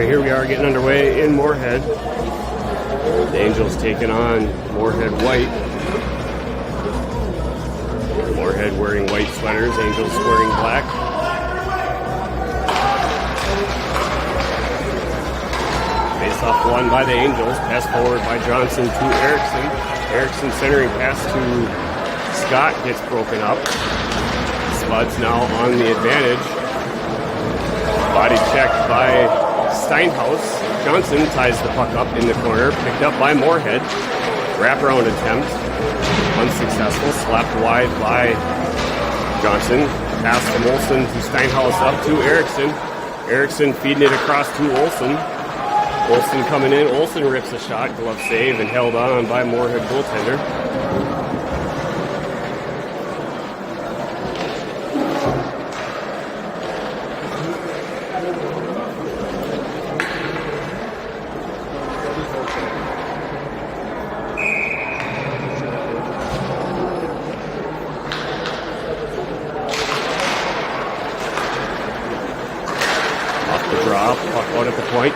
Here we are getting underway in Moorhead. The Angels taking on Moorhead White. Moorhead wearing white sweaters, Angels wearing black. Face-off won by the Angels. Pass forward by Johnson to Erickson. Erickson centering pass to Scott gets broken up. Spuds now on the advantage. Body check by Steinhaus. Johnson ties the puck up in the corner, picked up by Moorhead. Wraparound attempt, unsuccessful, slapped wide by Johnson. Pass from Olsen to Steinhaus up to Erickson. Erickson feeding it across to Olsen. Olsen coming in, Olsen rips a shot, glove save, and held on by Moorhead goaltender.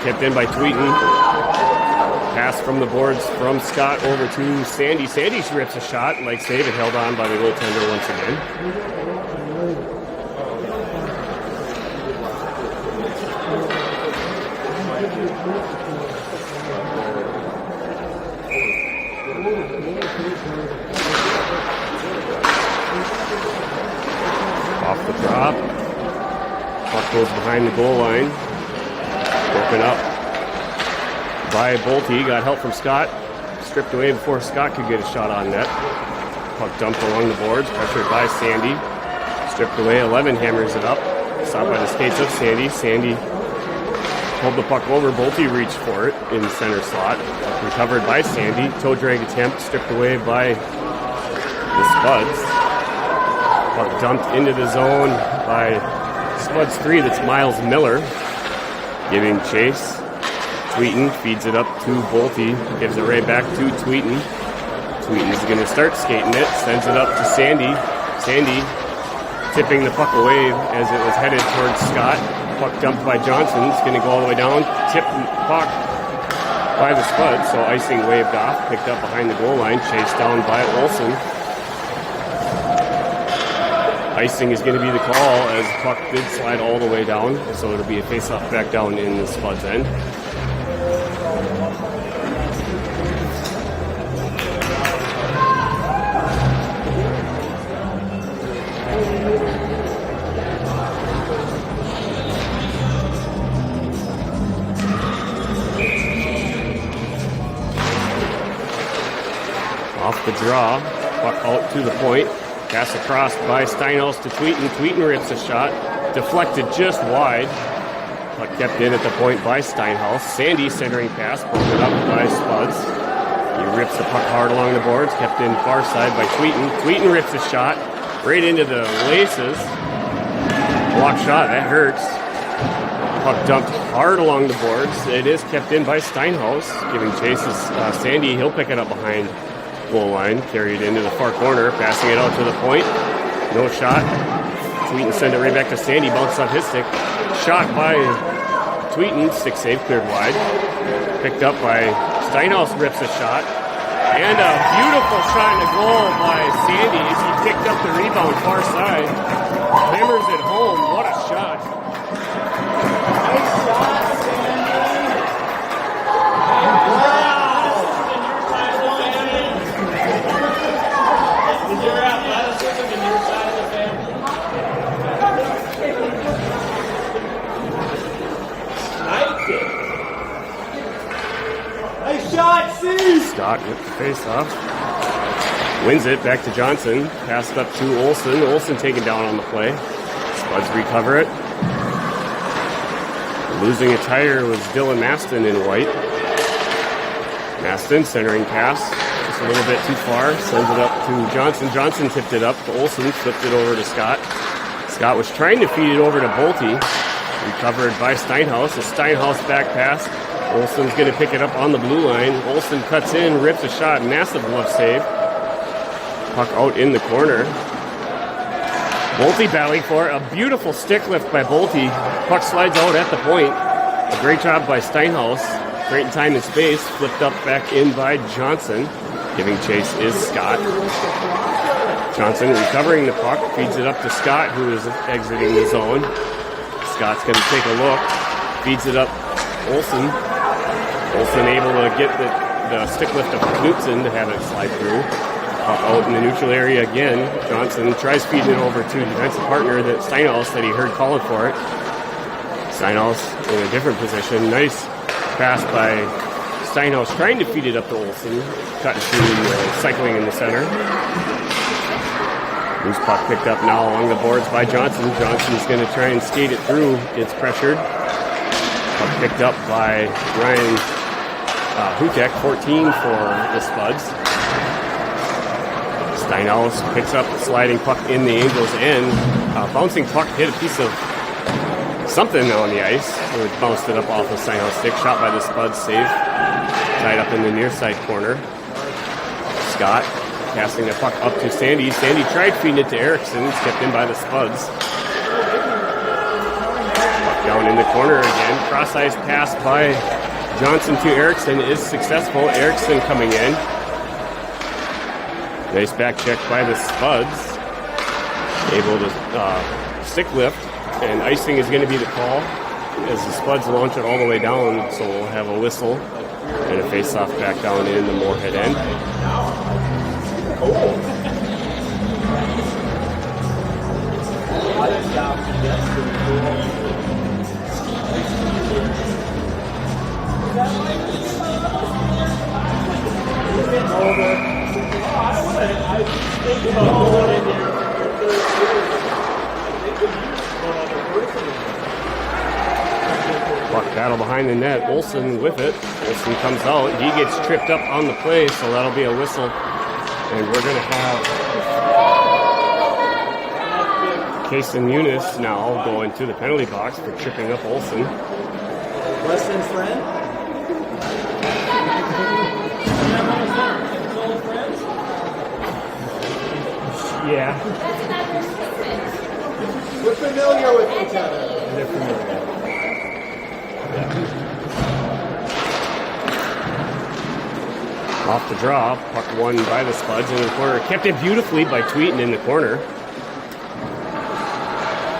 Kept in by Tweeten. Pass from the boards from Scott over to Sandy. Sandy rips a shot, like save it, held on by the goaltender once again. Off the drop. Puck goes behind the goal line. Broken up by Bolte. Got help from Scott. Stripped away before Scott could get a shot on net. Puck dumped along the boards. Pressured by Sandy. Stripped away. 11 hammers it up. Stopped by the skates of Sandy. Sandy pulled the puck over. Bolte reached for it in the center slot. Puck recovered by Sandy. Toe drag attempt. Stripped away by the Spuds. Puck dumped into the zone by Spuds 3. That's Miles Miller. Giving chase. Tweeten feeds it up to Bolte. Gives it right back to Tweeten. Tweeten's going to start skating it. Sends it up to Sandy. Sandy tipping the puck away as it was headed towards Scott. Puck dumped by Johnson. It's going to go all the way down. Tipped puck by the Spuds. So icing waved off. Picked up behind the goal line. Chased down by Olsen. Icing is going to be the call as the puck did slide all the way down, so it'll be a face-off back down in the Spuds end. Off the draw, puck out to the point. Pass across by Steinhaus to Tweeten. Tweeten rips a shot, deflected just wide. Puck kept in at the point by Steinhaus. Sandy centering pass, broken up by Spuds. He rips the puck hard along the boards, kept in far side by Tweeten. Tweeten rips a shot right into the laces. Block shot, that hurts. Puck dumped hard along the boards. It is kept in by Steinhaus, giving chase as Sandy. He'll pick it up behind goal line, carried into the far corner, passing it out to the point. No shot. Tweeten send it right back to Sandy, bounces off his stick. Shot by Tweeten, stick save, cleared wide. Picked up by Steinhaus, rips a shot. And a beautiful shot in the goal by Sandy as he picked up the rebound far side. Hammers it home, what a shot. Nice shot, Sandy. Wow. Is your athleticism in your side of the family? Nice shot, C! Scott with the face-off. Wins it, back to Johnson. Passed up to Olsen. Olsen taken down on the play. Spuds recover it. Losing a tire was Dylan Maston in white. Maston centering pass. Just a little bit too far. Sends it up to Johnson. Johnson tipped it up to Olsen. Flipped it over to Scott. Scott was trying to feed it over to Bolte. Recovered by Steinhaus. A Steinhaus back pass. Olsen's going to pick it up on the blue line. Olsen cuts in, rips a shot. Massive glove save. Puck out in the corner. Bolte battling for a beautiful stick lift by Bolte. Puck slides out at the point. A great job by Steinhaus. Great in time and space. Flipped up back in by Johnson. Giving chase is Scott. Johnson recovering the puck. Feeds it up to Scott, who is exiting the zone. Scott's going to take a look. Feeds it up Olsen. Olsen able to get the stick lift of Knutson to have it slide through. Puck out in the neutral area again. Johnson tries feeding it over to defensive partner that Steinhaus that he heard calling for it. Steinhaus in a different position. Nice pass by Steinhaus trying to feed it up to Olsen. Cutting through, cycling in the center. Loose puck picked up now along the boards by Johnson. Johnson's going to try and skate it through. Gets pressured. Puck picked up by Ryan Hutek, 14 for the Spuds. Steinhaus picks up the sliding puck in the Angels' end. Bouncing puck hit a piece of something on the ice. So it bounced it up off the Steinhaus stick. Shot by the Spuds, save. Tied up in the near side corner. Scott passing the puck up to Sandy. Sandy tried feeding it to Erickson. It's kept in by the Spuds. Puck down in the corner again. Cross-ice pass by Johnson to Erickson is successful. Erickson coming in. Nice back check by the Spuds. Able to stick lift. And icing is going to be the call as the Spuds launch it all the way down. So we'll have a whistle and a face-off back down in the Moorhead end. Puck battle behind the net. Olsen with it. Olsen comes out. He gets tripped up on the play, so that'll be a whistle. And we're going to have Kason Eunice now go into the penalty box for tripping up Olsen. Weston's friend? Yeah. We're familiar with each other. They're familiar. Off the draw, puck won by the Spuds in the corner. Kept it beautifully by Tweeten in the corner.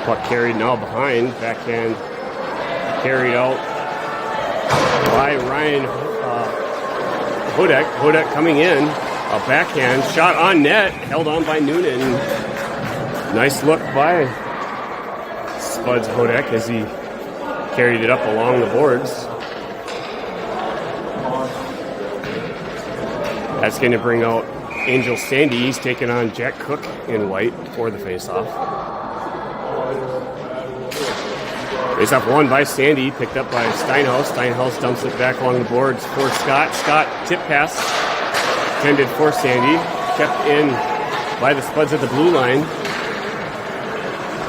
Puck carried now behind. Backhand carried out by Ryan Hodek. Hodek coming in. A backhand shot on net. Held on by Noonan. Nice look by Spuds Hodek as he carried it up along the boards. That's going to bring out Angel Sandy. He's taking on Jack Cook in white for the faceoff. Faceoff won by Sandy, picked up by Steinhaus. Steinhaus dumps it back along the boards for Scott. Scott tip pass intended for Sandy, kept in by the Spuds at the blue line.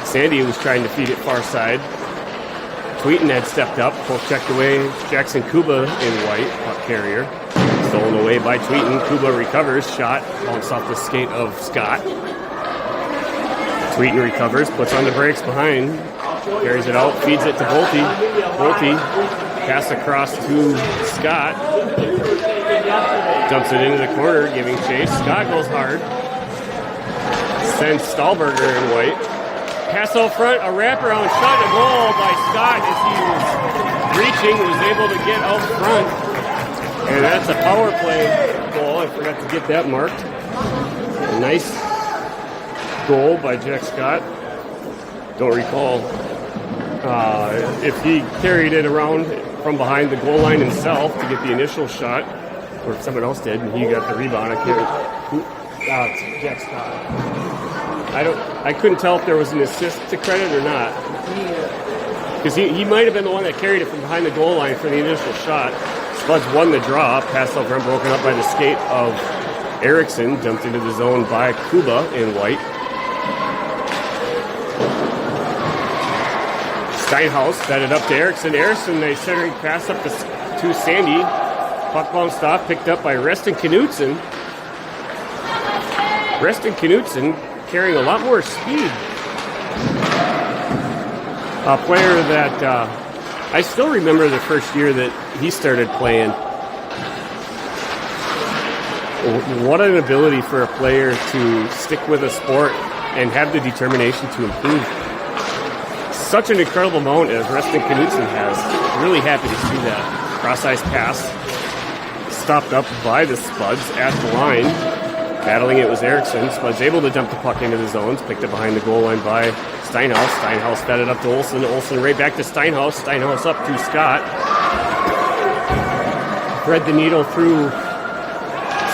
Sandy was trying to feed it far side. Tweeten had stepped up, pull checked away. Jackson Kuba in white, puck carrier. Stolen away by Tweeten. Kuba recovers, shot, bounced off the skate of Scott. Tweeten recovers, puts on the brakes behind, carries it out, feeds it to Bolte. Bolte, pass across to Scott. Dumps it into the corner, giving chase. Scott goes hard. Sends Stahlberger in white. Pass out front, a wraparound shot, a goal by Scott as he was reaching, was able to get out front. And that's a power play goal. I forgot to get that marked. A nice goal by Jack Scott. Don't recall if he carried it around from behind the goal line himself to get the initial shot, or if someone else did and he got the rebound. I can't. It's Jack Scott. I couldn't tell if there was an assist to credit or not. Because he might have been the one that carried it from behind the goal line for the initial shot. Spuds won the draw. Pass over and broken up by the skate of Erickson. Dumped into the zone by Kuba in white. Steinhaus fed it up to Erickson. Erickson, a centering pass up to Sandy. Puck bounced off, picked up by Reston Knutson. Reston Knutson carrying a lot more speed. A player that I still remember the first year that he started playing. What an ability for a player to stick with a sport and have the determination to improve. Such an incredible amount as Reston Knutson has. Really happy to see that. Cross-ice pass. Stopped up by the Spuds at the line. Battling it was Erickson. Spuds able to dump the puck into the zones. Picked up behind the goal line by Steinhaus. Steinhaus fed it up to Olsen. Olsen right back to Steinhaus. Steinhaus up to Scott. Thread the needle through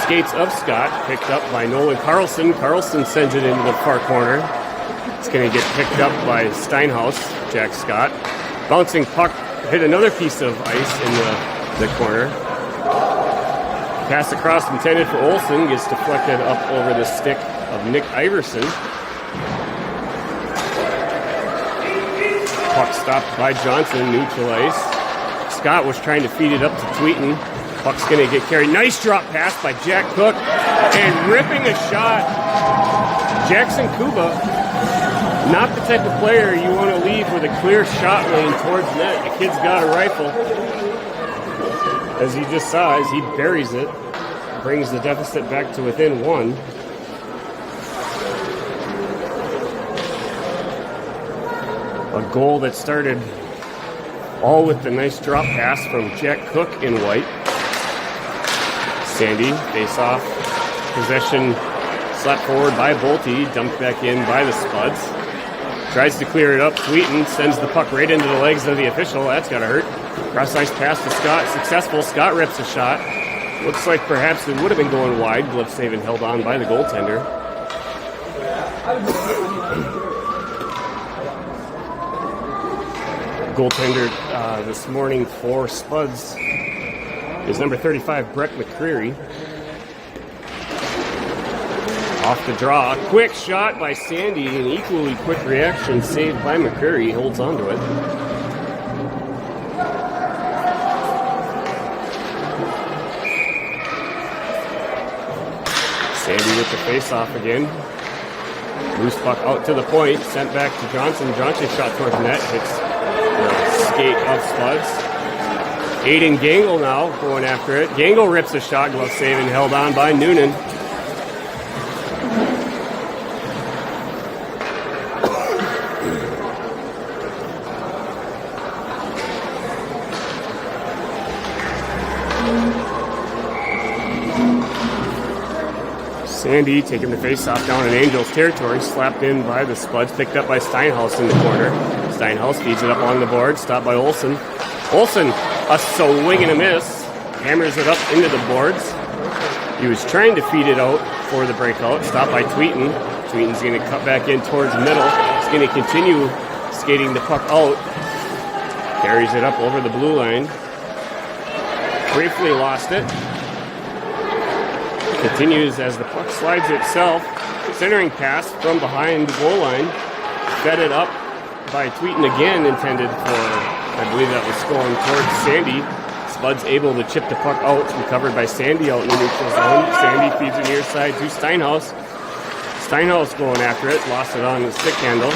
skates of Scott. Picked up by Nolan Carlson. Carlson sends it into the far corner. It's going to get picked up by Steinhaus. Jack Scott. Bouncing puck. Hit another piece of ice in the corner. Pass across intended for Olsen gets deflected up over the stick of Nick Iverson. Puck stopped by Johnson, neutral ice. Scott was trying to feed it up to Tweeten. Puck's going to get carried. Nice drop pass by Jack Cook and ripping a shot. Jackson Kuba, not the type of player you want to leave with a clear shot lane towards net. The kid's got a rifle. As you just saw, as he buries it, brings the deficit back to within one. A goal that started all with the nice drop pass from Jack Cook in white. Sandy, face off, possession slapped forward by Bolte, dumped back in by the Spuds. Tries to clear it up. Tweeten sends the puck right into the legs of the official. That's got to hurt. Cross-ice pass to Scott. Successful. Scott rips a shot. Looks like perhaps it would have been going wide. Glove save and held on by the goaltender. Goaltender this morning for Spuds is number 35, Brett McCreary. Off the draw. Quick shot by Sandy. An equally quick reaction saved by McCreary. Holds on to it. Sandy with the face-off again. Loose puck out to the point. Sent back to Johnson. Johnson shot towards net. Hits the skate of Spuds. Aiden Gangle now going after it. Gangle rips a shot. Glove save and held on by Noonan. Sandy taking the face-off down in Angels territory, slapped in by the Spuds, picked up by Steinhaus in the corner. Steinhaus feeds it up along the board, stopped by Olsen. Olsen, a swing and a miss, hammers it up into the boards. He was trying to feed it out for the breakout, stopped by Tweeten. Tweeten's going to cut back in towards the middle. He's going to continue skating the puck out. Carries it up over the blue line. Briefly lost it. Continues as the puck slides itself. Centering pass from behind the goal line. Fed it up by Tweeten again, intended for, I believe that was going towards Sandy. Spuds able to chip the puck out, recovered by Sandy out in the neutral zone. Sandy feeds it near side to Steinhaus. Steinhaus going after it, lost it on the stick handle.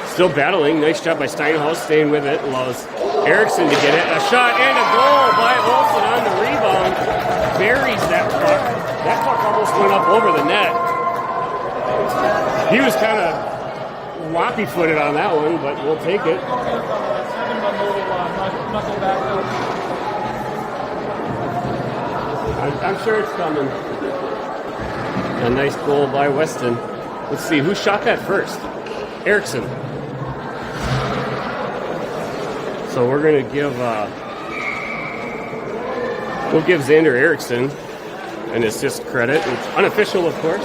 Still battling, nice job by Steinhaus, staying with it. Allows Erickson to get it. A shot and a goal by Olsen on the rebound. Buries that puck. That puck almost went up over the net. He was kind of loppy-footed on that one, but we'll take it. I'm sure it's coming. A nice goal by Weston. Let's see, who shot that first? Erickson. So we're going to give, we'll give Xander Erickson an assist credit. It's unofficial, of course.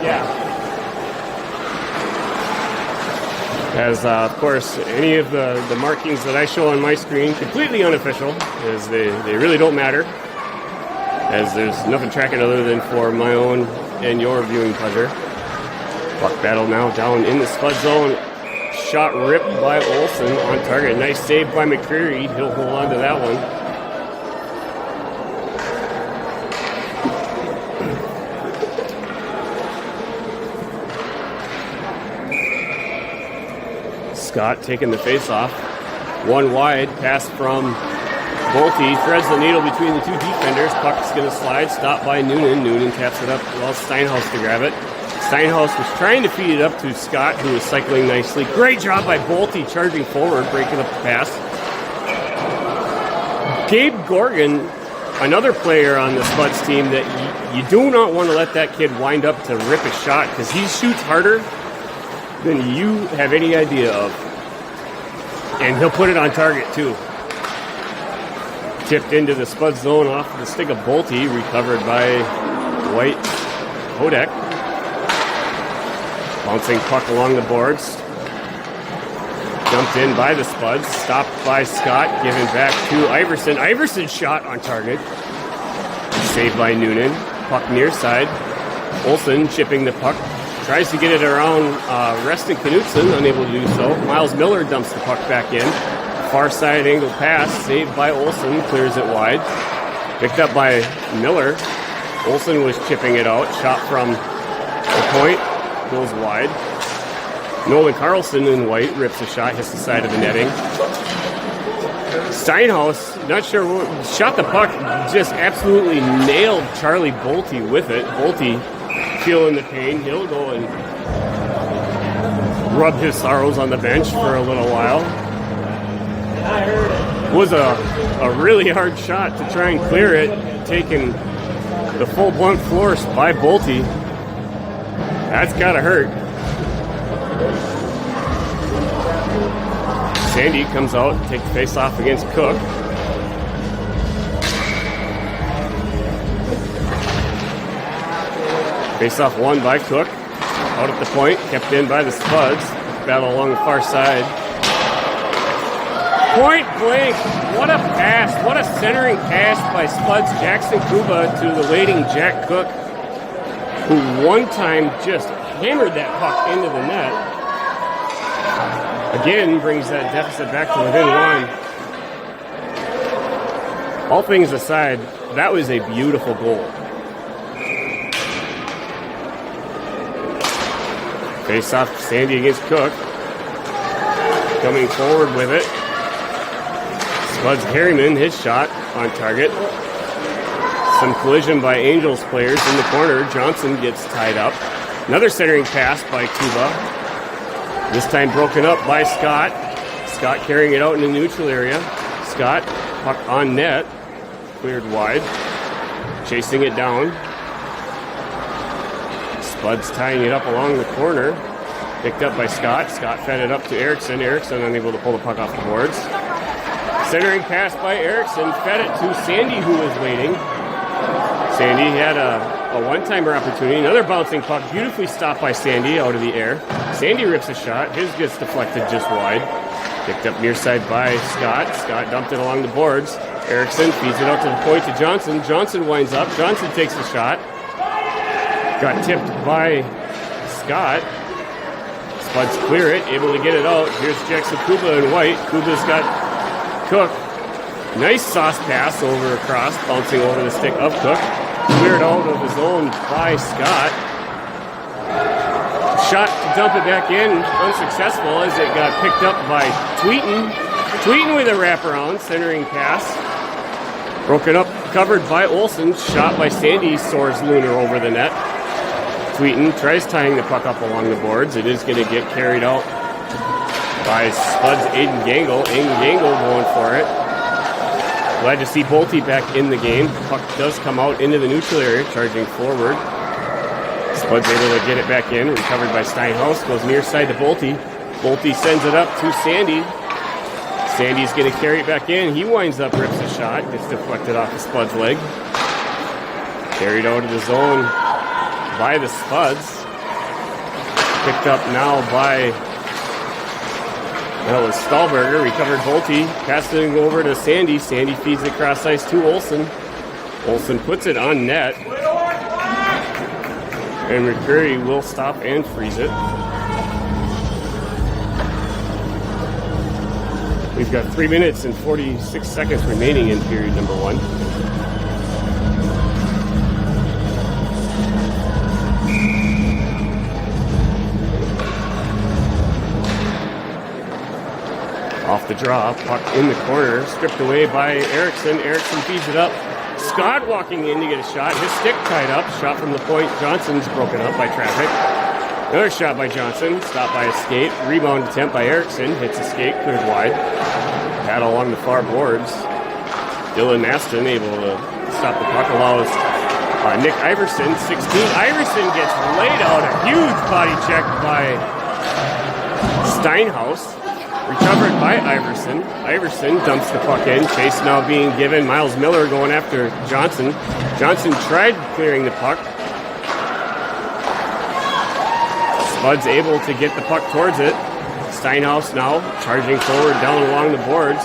Yeah. As, of course, any of the markings that I show on my screen, completely unofficial, as they really don't matter, as there's nothing tracking other than for my own and your viewing pleasure. Puck battle now down in the Spud zone. Shot ripped by Olsen on target. Nice save by McCreary. He'll hold on to that one. Scott taking the face off. One wide. Pass from Bolte. Threads the needle between the two defenders. Puck's going to slide. Stopped by Noonan. Noonan taps it up. Well, Steinhaus to grab it. Steinhaus was trying to feed it up to Scott, who was cycling nicely. Great job by Bolte, charging forward, breaking up the pass. Gabe Gorgon, another player on the Spuds team that you do not want to let that kid wind up to rip a shot, because he shoots harder than you have any idea of. And he'll put it on target, too. Tipped into the Spuds zone off the stick of Bolte, recovered by White Hodek. Bouncing puck along the boards. Jumped in by the Spuds. Stopped by Scott. Given back to Iverson. Iverson's shot on target. Saved by Noonan. Puck near side. Olsen chipping the puck. Tries to get it around Reston Knutson. Unable to do so. Miles Miller dumps the puck back in. Far side angle pass. Saved by Olsen. Clears it wide. Picked up by Miller. Olsen was chipping it out. Shot from the point. Goes wide. Nolan Carlson in white rips a shot, hits the side of the netting. Steinhaus, not sure what, shot the puck, just absolutely nailed Charlie Bolte with it. Bolte feeling the pain. He'll go and rub his sorrows on the bench for a little while. Was a really hard shot to try and clear it, taking the full blunt force by Bolte. That's gotta hurt. Sandy comes out, takes the face off against Cook. Face off won by Cook. Out at the point, kept in by the Spuds. Battle along the far side. Point blank. What a pass. What a centering pass by Spuds Jackson Kuba to the waiting Jack Cook, who one time just hammered that puck into the net. Again, brings that deficit back to within one. All things aside, that was a beautiful goal. Face off Sandy against Cook. Coming forward with it. Spuds Harriman, his shot on target. Some collision by Angels players in the corner. Johnson gets tied up. Another centering pass by Kuba. This time broken up by Scott. Scott carrying it out in the neutral area. Scott, puck on net. Cleared wide. Chasing it down. Spuds tying it up along the corner. Picked up by Scott. Scott fed it up to Erickson. Erickson unable to pull the puck off the boards. Centering pass by Erickson. Fed it to Sandy, who was waiting. Sandy had a one-timer opportunity. Another bouncing puck. Beautifully stopped by Sandy out of the air. Sandy rips a shot. His gets deflected just wide. Picked up near side by Scott. Scott dumped it along the boards. Erickson feeds it out to the point to Johnson. Johnson winds up. Johnson takes a shot. Got tipped by Scott. Spuds clear it, able to get it out. Here's Jackson Kuba in white. Kuba's got Cook. Nice sauce pass over across, bouncing over the stick of Cook. Cleared out of his own by Scott. Shot to dump it back in, unsuccessful as it got picked up by Tweeten. Tweeten with a wraparound, centering pass. Broken up, covered by Olsen. Shot by Sandy, soars Lunar over the net. Tweeten tries tying the puck up along the boards. It is going to get carried out by Spuds Aiden Gangle. Aiden Gangle going for it. Glad to see Bolte back in the game. Puck does come out into the neutral area, charging forward. Spuds able to get it back in. Recovered by Steinhaus. Goes near side to Bolte. Bolte sends it up to Sandy. Sandy's going to carry it back in. He winds up, rips a shot. Gets deflected off the Spuds' leg. Carried out of the zone by the Spuds. Picked up now by, well, it was Stahlberger. Recovered Bolte. Passing over to Sandy. Sandy feeds it cross ice to Olsen. Olsen puts it on net. And McCreary will stop and freeze it. We've got 3 minutes and 46 seconds remaining in period number 1. Off the draw, puck in the corner, stripped away by Erickson. Erickson feeds it up. Scott walking in to get a shot. His stick tied up. Shot from the point. Johnson's broken up by traffic. Another shot by Johnson. Stopped by a skate. Rebound attempt by Erickson. Hits a skate, cleared wide. Paddle along the far boards. Dylan Maston able to stop the puck. Allows Nick Iverson, 16. Iverson gets laid out. A huge body check by Steinhaus. Recovered by Iverson. Iverson dumps the puck in. Chase now being given. Miles Miller going after Johnson. Johnson tried clearing the puck. Spuds able to get the puck towards it. Steinhaus now charging forward down along the boards.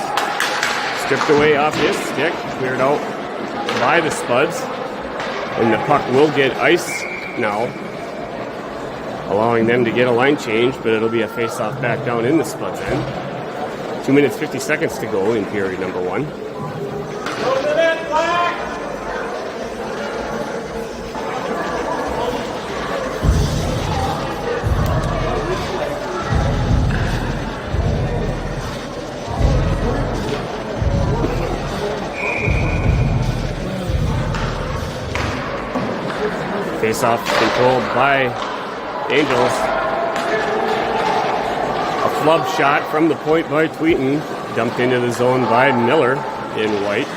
Stripped away off his stick. Cleared out by the Spuds. And the puck will get ice now, allowing them to get a line change, but it'll be a face-off back down in the Spuds end. 2 minutes, 50 seconds to go in period number 1. Face-off controlled by Angels. A flub shot from the point by Tweeten. Dumped into the zone by Miller in white.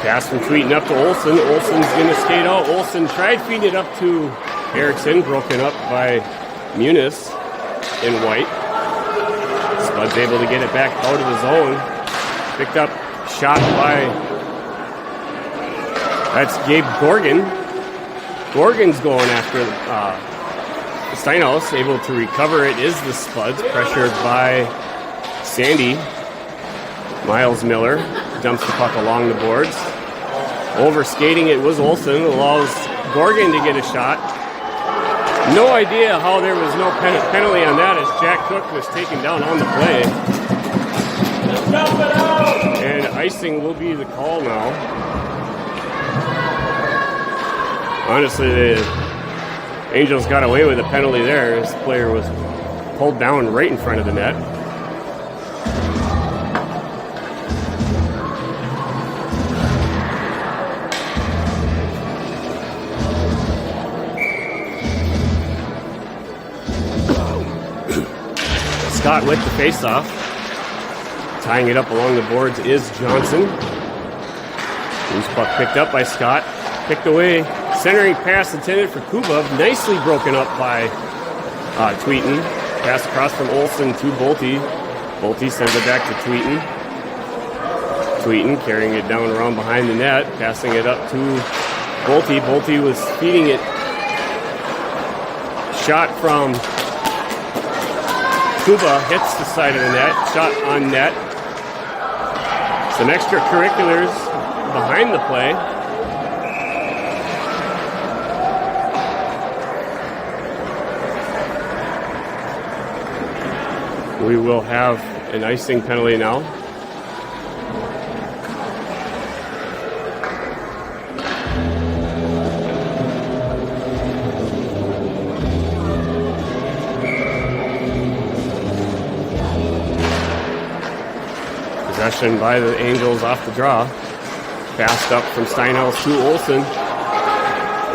Pass from Tweeten up to Olsen. Olsen's going to skate out. Olsen tried feeding it up to Erickson. Broken up by Muniz in white. Spuds able to get it back out of the zone. Picked up shot by... That's Gabe Gorgon. Gorgon's going after Steinhaus, able to recover. It is the Spuds, pressured by Sandy. Miles Miller dumps the puck along the boards. Over skating, it was Olsen. Allows Gorgon to get a shot. No idea how there was no penalty on that, as Jack Cook was taken down on the play. And icing will be the call now. Honestly, the Angels got away with a penalty there. This player was pulled down right in front of the net. Scott with the faceoff. Tying it up along the boards is Johnson. Loose puck picked up by Scott. Picked away. Centering pass intended for Kuba, nicely broken up by Tweeten. Pass across from Olsen to Bolte. Bolte sends it back to Tweeten. Tweeten carrying it down around behind the net, passing it up to Bolte. Bolte was feeding it. Shot from Kuba hits the side of the net. Shot on net. Some extracurriculars behind the play. We will have an icing penalty now. Possession by the Angels off the draw. Passed up from Steinhaus to Olsen.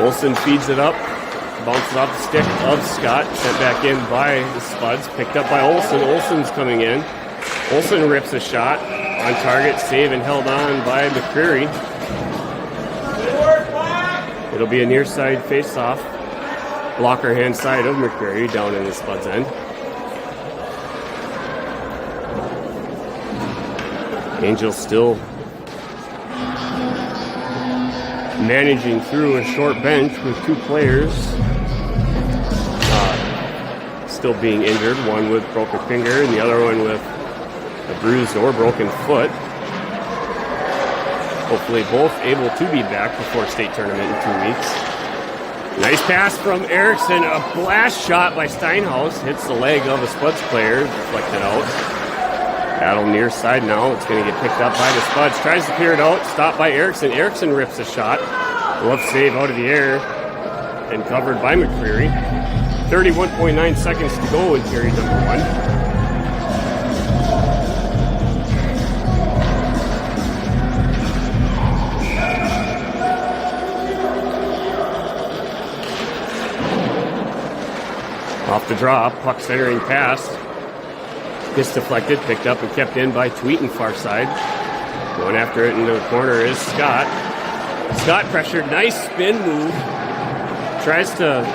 Olsen feeds it up. Bounces off the stick of Scott. Sent back in by the Spuds. Picked up by Olsen. Olsen's coming in. Olsen rips a shot. On target. Save and held on by McCreary. It'll be a near side face-off. Blocker hand side of McCreary down in the Spuds end. Angels still managing through a short bench with two players still being injured, one with broken finger and the other one with a bruised or broken foot. Hopefully both able to be back before state tournament in 2 weeks. Nice pass from Erickson, a blast shot by Steinhaus, hits the leg of a Spuds player, deflected out. Battle near side now. It's going to get picked up by the Spuds. Tries to clear it out. Stopped by Erickson. Erickson rips a shot. Glove save out of the air. And covered by McCreary. 31.9 seconds to go in period number 1. Off the draw. Puck centering pass. Gets deflected, picked up and kept in by Tweeten far side. Going after it in the corner is Scott. Scott pressured, nice spin move. Tries to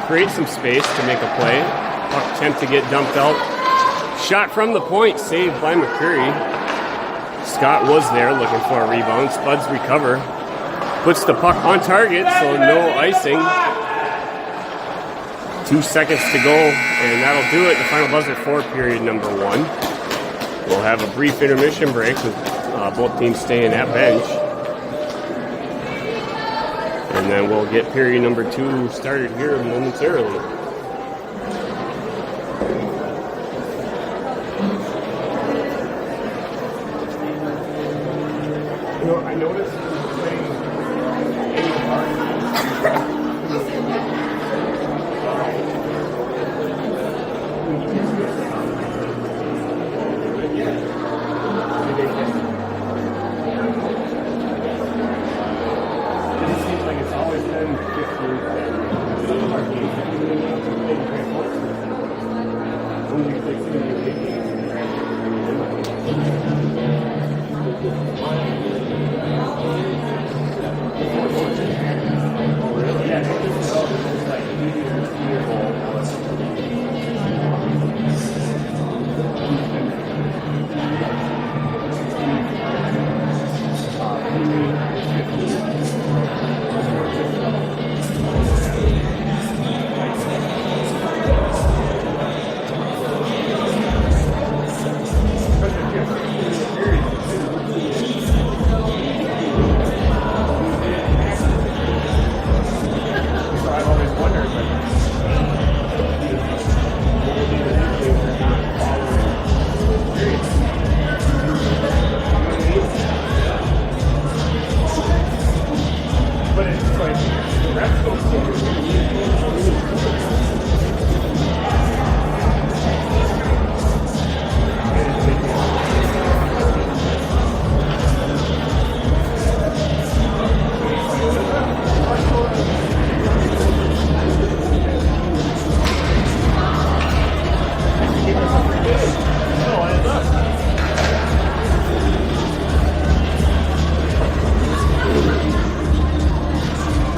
create some space to make a play. Puck attempt to get dumped out. Shot from the point, saved by McCreary. Scott was there looking for a rebound. Spuds recover. Puts the puck on target, so no icing. 2 seconds to go, and that'll do it. The final buzzer for period number 1. We'll have a brief intermission break with both teams staying at bench. And then we'll get period number 2 started here momentarily. You know, I noticed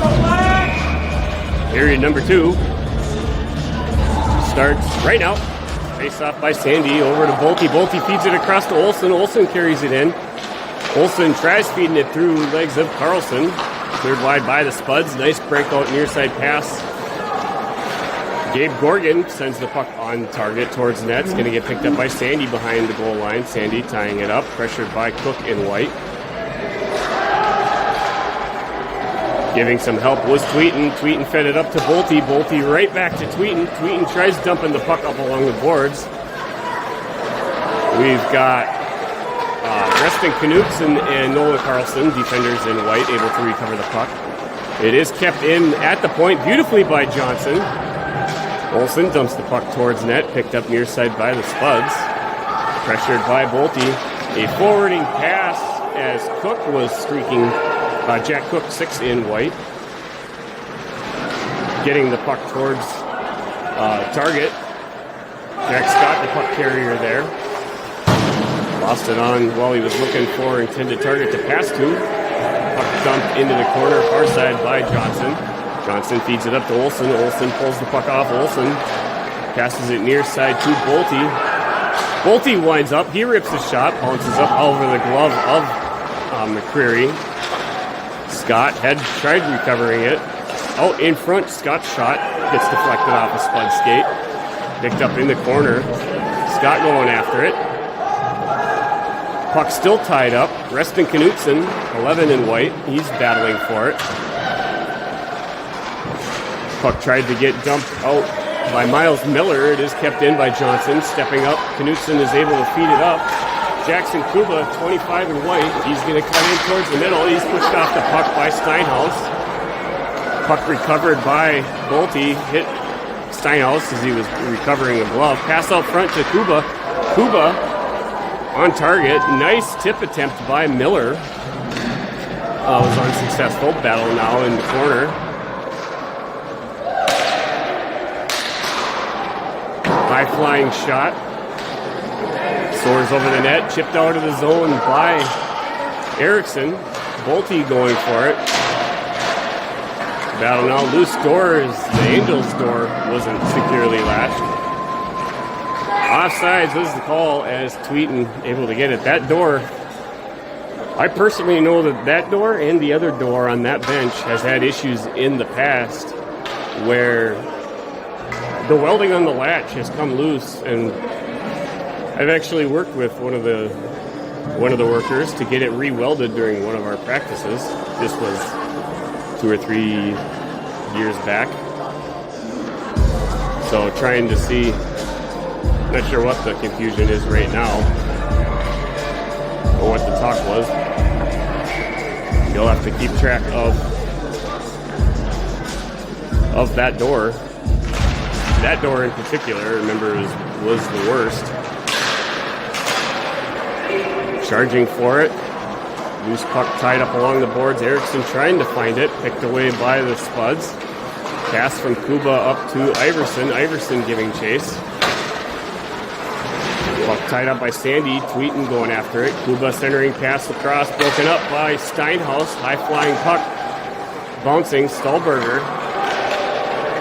Go, Period number 2 starts right now. Face off by Sandy over to Bolte. Bolte feeds it across to Olsen. Olsen carries it in. Olsen tries feeding it through legs of Carlson. Cleared wide by the Spuds. Nice breakout near side pass. Gabe Gorgon sends the puck on target towards net. It's going to get picked up by Sandy behind the goal line. Sandy tying it up. Pressured by Cook and White. Giving some help was Tweeten. Tweeten fed it up to Bolte. Bolte right back to Tweeten. Tweeten tries dumping the puck up along the boards. We've got Reston Knutson and Nolan Carlson, defenders in white, able to recover the puck. It is kept in at the point beautifully by Johnson. Olsen dumps the puck towards net, picked up near side by the Spuds. Pressured by Bolte. A forwarding pass as Cook was streaking. Jack Cook, 6 in white. Getting the puck towards target. Jack Scott, the puck carrier there. Lost it on while he was looking for intended target to pass to. Puck dumped into the corner, far side by Johnson. Johnson feeds it up to Olsen. Olsen pulls the puck off Olsen. Passes it near side to Bolte. Bolte winds up. He rips a shot. Bounces up over the glove of McCreary. Scott had tried recovering it. Out in front, Scott's shot gets deflected off a Spud skate. Picked up in the corner. Scott going after it. Puck still tied up. Reston Knutson, 11 in white. He's battling for it. Puck tried to get dumped out by Miles Miller. It is kept in by Johnson. Stepping up, Knutson is able to feed it up. Jackson Kuba, 25 in white. He's going to cut in towards the middle. He's pushed off the puck by Steinhaus. Puck recovered by Bolte. Hit Steinhaus as he was recovering a glove. Pass out front to Kuba. Kuba on target. Nice tip attempt by Miller. Was unsuccessful. Battle now in the corner. High flying shot. Soars over the net, chipped out of the zone by Erickson. Bolte going for it. Battle now, loose doors. The Angels' door wasn't securely latched. Offsides was the call as Tweeten able to get it. That door, I personally know that door and the other door on that bench has had issues in the past where the welding on the latch has come loose, and I've actually worked with one of the workers to get it re-welded during one of our practices. This was 2 or 3 years back. So trying to see, not sure what the confusion is right now or what the talk was. You'll have to keep track of that door. That door in particular, remember, was the worst. Charging for it. Loose puck tied up along the boards. Erickson trying to find it. Picked away by the Spuds. Pass from Kuba up to Iverson. Iverson giving chase. Puck tied up by Sandy. Tweeten going after it. Kuba centering pass across. Broken up by Steinhaus. High flying puck. Bouncing. Stahlberger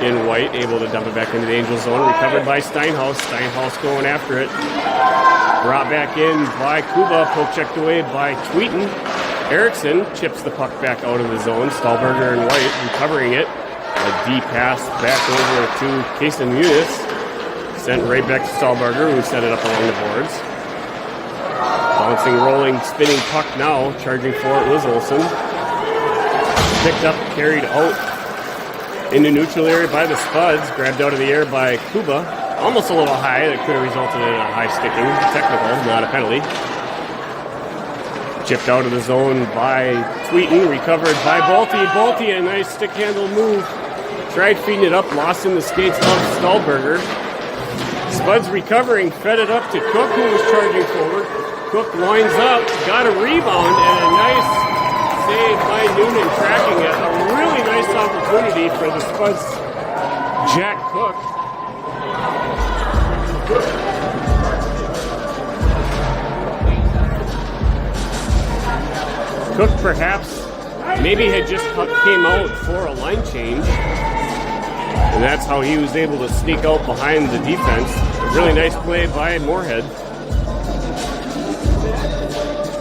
in white. Able to dump it back into the Angel zone. Recovered by Steinhaus. Steinhaus going after it. Brought back in by Kuba, poke checked away by Tweeten. Erickson chips the puck back out of the zone. Stahlberger in white recovering it. A deep pass back over to Kason Muniz. Sent right back to Stahlberger, who set it up along the boards. Bouncing, rolling, spinning puck now. Charging for it was Olsen. Picked up, carried out into neutral area by the Spuds. Grabbed out of the air by Kuba. Almost a little high. That could have resulted in a high sticking. Technical, not a penalty. Chipped out of the zone by Tweeten. Recovered by Bolte. Bolte, a nice stick handle move. Tried feeding it up. Lost in the skates of Stahlberger. Spuds recovering. Fed it up to Cook, who was charging forward. Cook lines up. Got a rebound and a nice save by Noonan tracking it. A really nice opportunity for the Spuds. Jack Cook. Cook perhaps maybe had just came out for a line change And that's how he was able to sneak out behind the defense. A really nice play by Moorhead.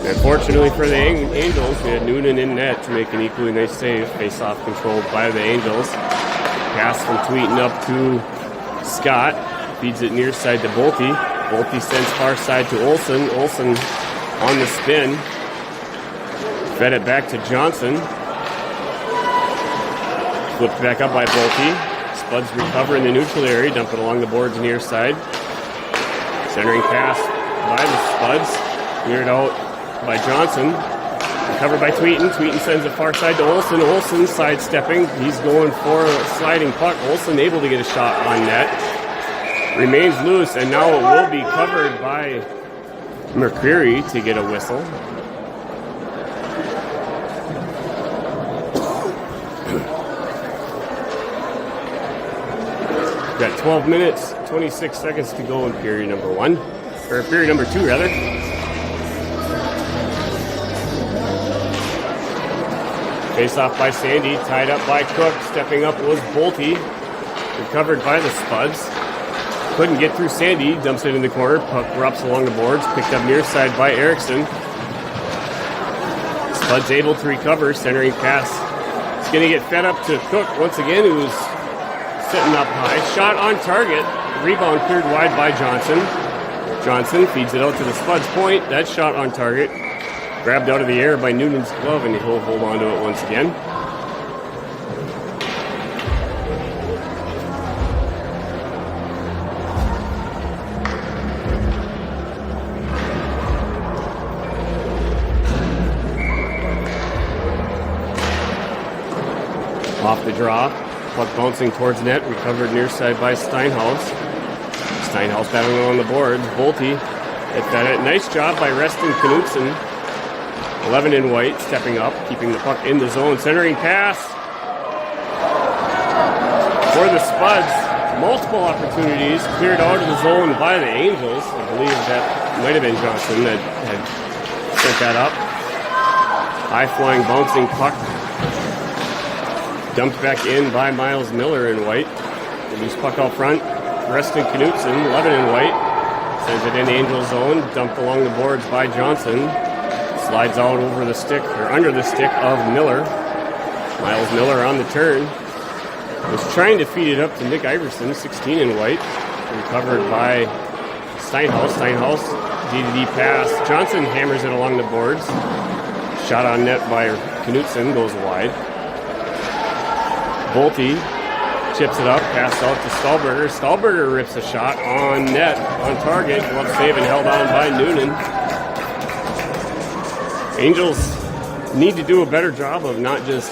And fortunately for the Angels, we had Noonan in net to make an equally nice save. Face-off controlled by the Angels. Pass from Tweeten up to Scott. Feeds it near side to Bolte. Bolte sends far side to Olsen. Olsen on the spin. Fed it back to Johnson. Flipped back up by Bolte. Spuds recover in the neutral area. Dump it along the boards near side. Centering pass by the Spuds. Cleared out by Johnson. Recovered by Tweeten. Tweeten sends it far side to Olsen. Olsen sidestepping. He's going for a sliding puck. Olsen able to get a shot on net. Remains loose, and now it will be covered by McCreary to get a whistle. Got 12 minutes, 26 seconds to go in period number 1. Or period number 2, rather. Face off by Sandy, tied up by Cook. Stepping up was Bolte. Recovered by the Spuds. Couldn't get through Sandy. Dumps it in the corner. Puck drops along the boards. Picked up near side by Erickson. Spuds able to recover. Centering pass. It's going to get fed up to Cook once again, who's sitting up high. Shot on target. Rebound cleared wide by Johnson. Johnson feeds it out to the Spuds point. That shot on target. Grabbed out of the air by Noonan's glove, and he'll hold on to it once again. Off the draw. Puck bouncing towards net. Recovered near side by Steinhaus. Steinhaus battling on the boards. Bolte hit that. Nice job by Reston Knudsen. 11 in white, stepping up, keeping the puck in the zone. Centering pass for the Spuds. Multiple opportunities cleared out of the zone by the Angels. I believe that might have been Johnson that had sent that up. High-flying, bouncing puck. Dumped back in by Miles Miller in white. Loose puck out front. Reston Knudsen, 11 in white. Sends it in the Angel zone. Dumped along the boards by Johnson. Slides out over the stick, or under the stick of Miller. Miles Miller on the turn. Was trying to feed it up to Nick Iverson, 16 in white. Recovered by Steinhaus. Steinhaus, D-to-D pass. Johnson hammers it along the boards. Shot on net by Knudsen, goes wide. Bolte chips it up, pass out to Stahlberger. Stahlberger rips a shot on net, on target. Glove save and held on by Noonan. Angels need to do a better job of not just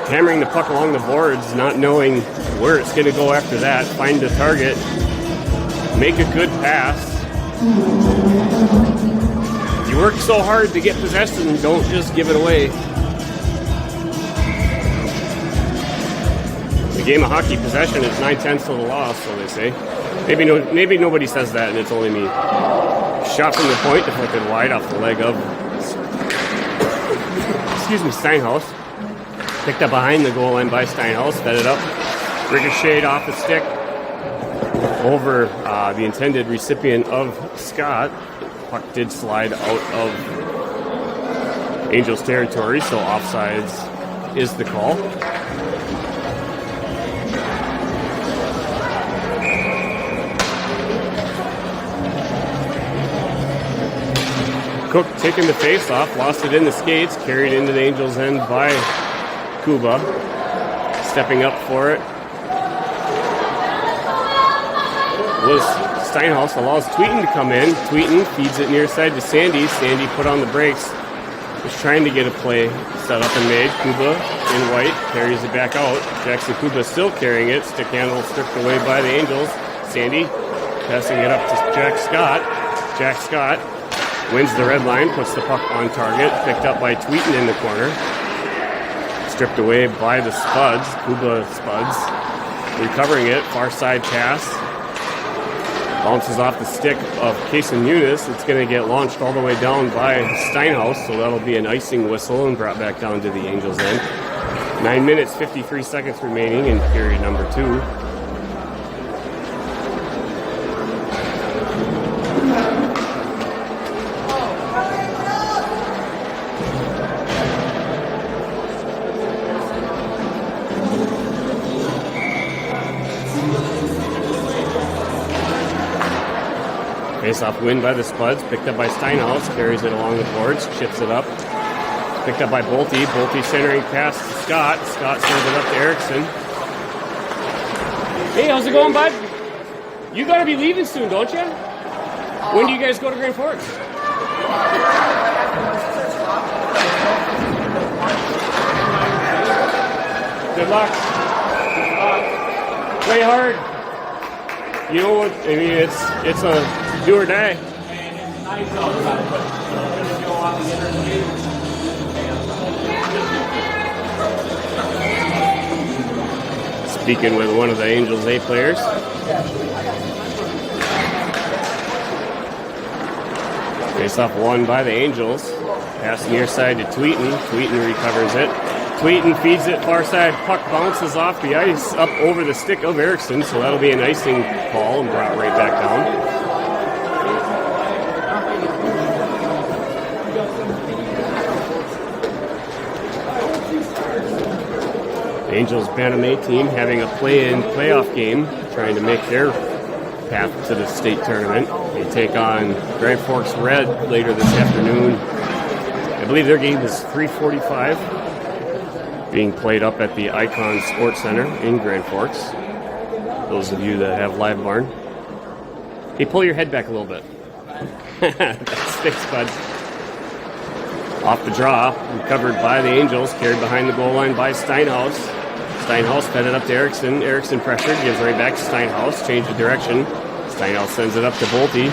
hammering the puck along the boards, not knowing where it's going to go after that. Find the target, make a good pass. You work so hard to get possession, don't just give it away. The game of hockey, possession is 9/10 of the law, so they say. Maybe nobody says that, and it's only me. Shot from the point, deflected wide off the leg of Steinhaus. Picked up behind the goal line by Steinhaus, fed it up. Ricocheted off the stick over the intended recipient of Scott. Puck did slide out of Angels territory, so offsides is the call. Cook taking the face off, lost it in the skates, carried into the Angels' end by Kuba. Stepping up for it was Steinhaus. Allows Tweeten to come in. Tweeten feeds it near side to Sandy. Sandy put on the brakes. Was trying to get a play set up and made. Kuba in white carries it back out. Jackson Kuba still carrying it. Stick handle stripped away by the Angels. Sandy passing it up to Jack Scott. Jack Scott wins the red line, puts the puck on target, picked up by Tweeten in the corner. Stripped away by the Spuds, Kuba Spuds. Recovering it, far side pass. Bounces off the stick of Kason Muniz. It's going to get launched all the way down by Steinhaus, so that'll be an icing whistle and brought back down to the Angels' end. 9 minutes, 53 seconds remaining in period number 2. Face-off win by the Spuds, picked up by Steinhaus, carries it along the boards, chips it up. Picked up by Bolte. Bolte centering pass to Scott. Scott sends it up to Erickson. Hey, how's it going, bud? You gotta be leaving soon, don't you? When do you guys go to Grand Forks? Good luck. Play hard. You know what? I mean, it's a do or die. Speaking with one of the Angels A players. Face-off won by the Angels. Pass near side to Tweeten. Tweeten recovers it. Tweeten feeds it far side. Puck bounces off the ice up over the stick of Erickson, so that'll be an icing call and brought right back down. Angels Bantam A team having a play-in playoff game, trying to make their path to the state tournament. They take on Grand Forks Red later this afternoon. I believe their game is 3:45, being played up at the Icon Sports Center in Grand Forks. Those of you that have Live Barn. Hey, pull your head back a little bit. That sticks, bud. Off the draw, recovered by the Angels, carried behind the goal line by Steinhaus. Steinhaus fed it up to Erickson. Erickson pressured, gives right back to Steinhaus. Change of direction. Steinhaus sends it up to Bolte.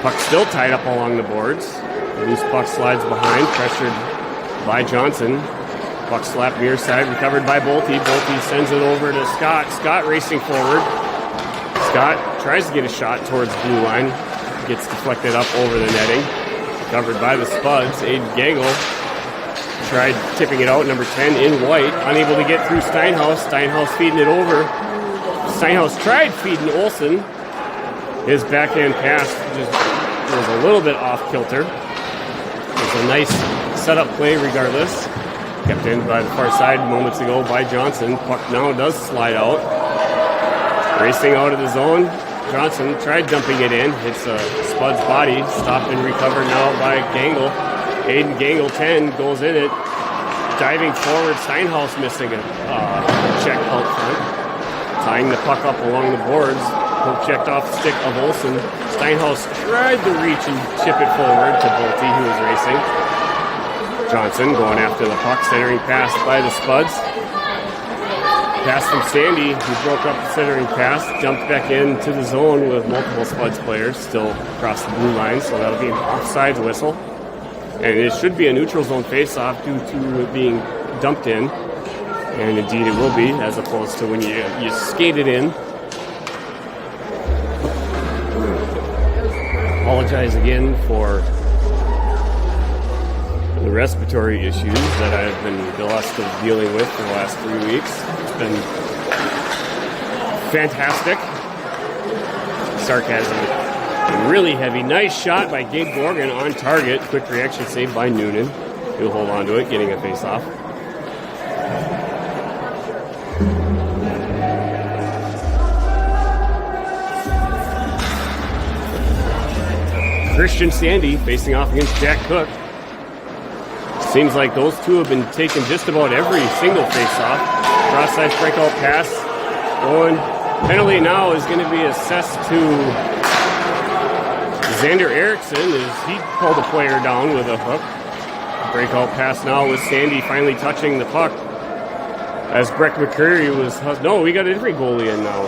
Puck still tied up along the boards. Loose puck slides behind, pressured by Johnson. Puck slapped near side, recovered by Bolte. Bolte sends it over to Scott. Scott racing forward. Scott tries to get a shot towards blue line. Gets deflected up over the netting. Covered by the Spuds. Aiden Gagel tried tipping it out, number 10 in white. Unable to get through Steinhaus. Steinhaus feeding it over. Steinhaus tried feeding Olsen. His backhand pass just was a little bit off kilter. It was a nice setup play regardless. Kept in by the far side moments ago by Johnson. Puck now does slide out. Racing out of the zone. Johnson tried dumping it in, hits Spud's body, stopped and recovered now by Gangle. Aiden Gangle, 10, goes in it. Diving forward, Steinhaus missing a check out front. Tying the puck up along the boards. Poke checked off the stick of Olsen. Steinhaus tried to reach and chip it forward to Bolte, who was racing. Johnson going after the puck, centering pass by the Spuds. Pass from Sandy, who broke up the centering pass, jumped back into the zone with multiple Spuds players still across the blue line, so that'll be an offsides whistle. And it should be a neutral zone face-off due to it being dumped in. And indeed it will be, as opposed to when you skate it in. Apologize again for the respiratory issues that I've been blessed of dealing with for the last 3 weeks. It's been fantastic. Sarcasm. Really heavy. Nice shot by Gabe Gorgon on target. Quick reaction save by Noonan. He'll hold on to it, getting a face-off. Christian Sandy facing off against Jack Cook. Seems like those two have been taking just about every single face-off. Cross-side breakout pass. Going. Penalty now is going to be assessed to Xander Erickson as he pulled a player down with a hook. Breakout pass now with Sandy finally touching the puck. As Breck McCreary was... No, we got a different goalie in now.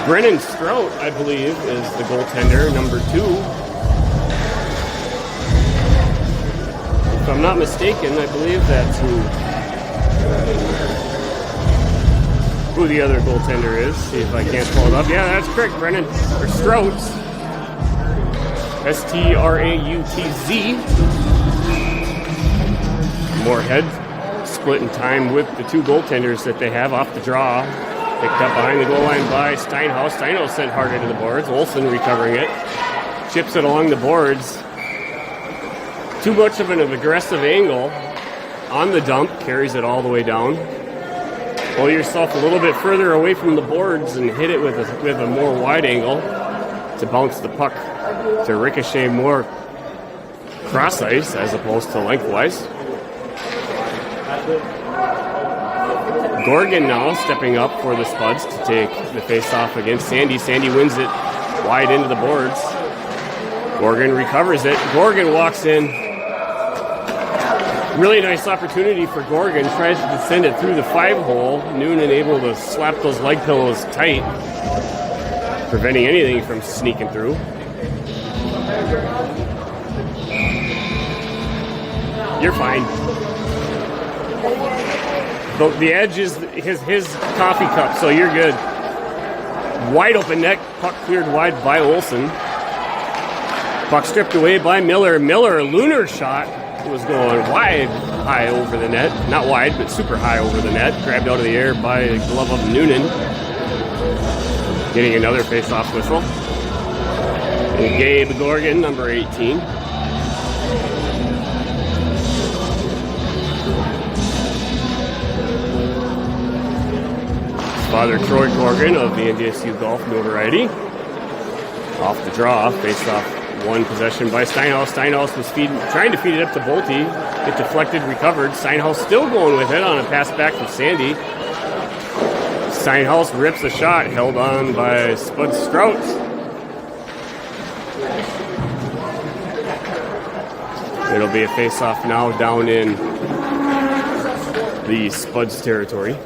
Brennan Strout, I believe, is the goaltender, number 2. If I'm not mistaken, I believe that's who the other goaltender is. See if I can't pull it up. Yeah, that's correct, Brennan. Or Strout. Strautz. Moorhead splitting time with the two goaltenders that they have off the draw. Picked up behind the goal line by Steinhaus. Steinhaus sent hard into the boards. Olsen recovering it. Chips it along the boards. Too much of an aggressive angle on the dump. Carries it all the way down. Pull yourself a little bit further away from the boards and hit it with a more wide angle to bounce the puck to ricochet more cross ice as opposed to lengthwise. Gorgon now stepping up for the Spuds to take the face-off against Sandy. Sandy wins it wide into the boards. Gorgon recovers it. Gorgon walks in. Really nice opportunity for Gorgon. Tries to send it through the 5-hole. Noonan able to slap those leg pillows tight, preventing anything from sneaking through. You're fine. The edge is his coffee cup, so you're good. Wide open net, puck cleared wide by Olsen. Puck stripped away by Miller. Miller, a lunar shot, was going wide, high over the net. Not wide, but super high over the net. Grabbed out of the air by the glove of Noonan. Getting another face-off whistle. And Gabe Gorgon, number 18. Father Troy Gorgon of the NDSU Golf notoriety. Off the draw, faced off one possession by Steinhaus. Steinhaus was trying to feed it up to Bolte. It deflected, recovered. Steinhaus still going with it on a pass back from Sandy. Steinhaus rips a shot, held on by Spud Strout. It'll be a face-off now down in the Spuds territory.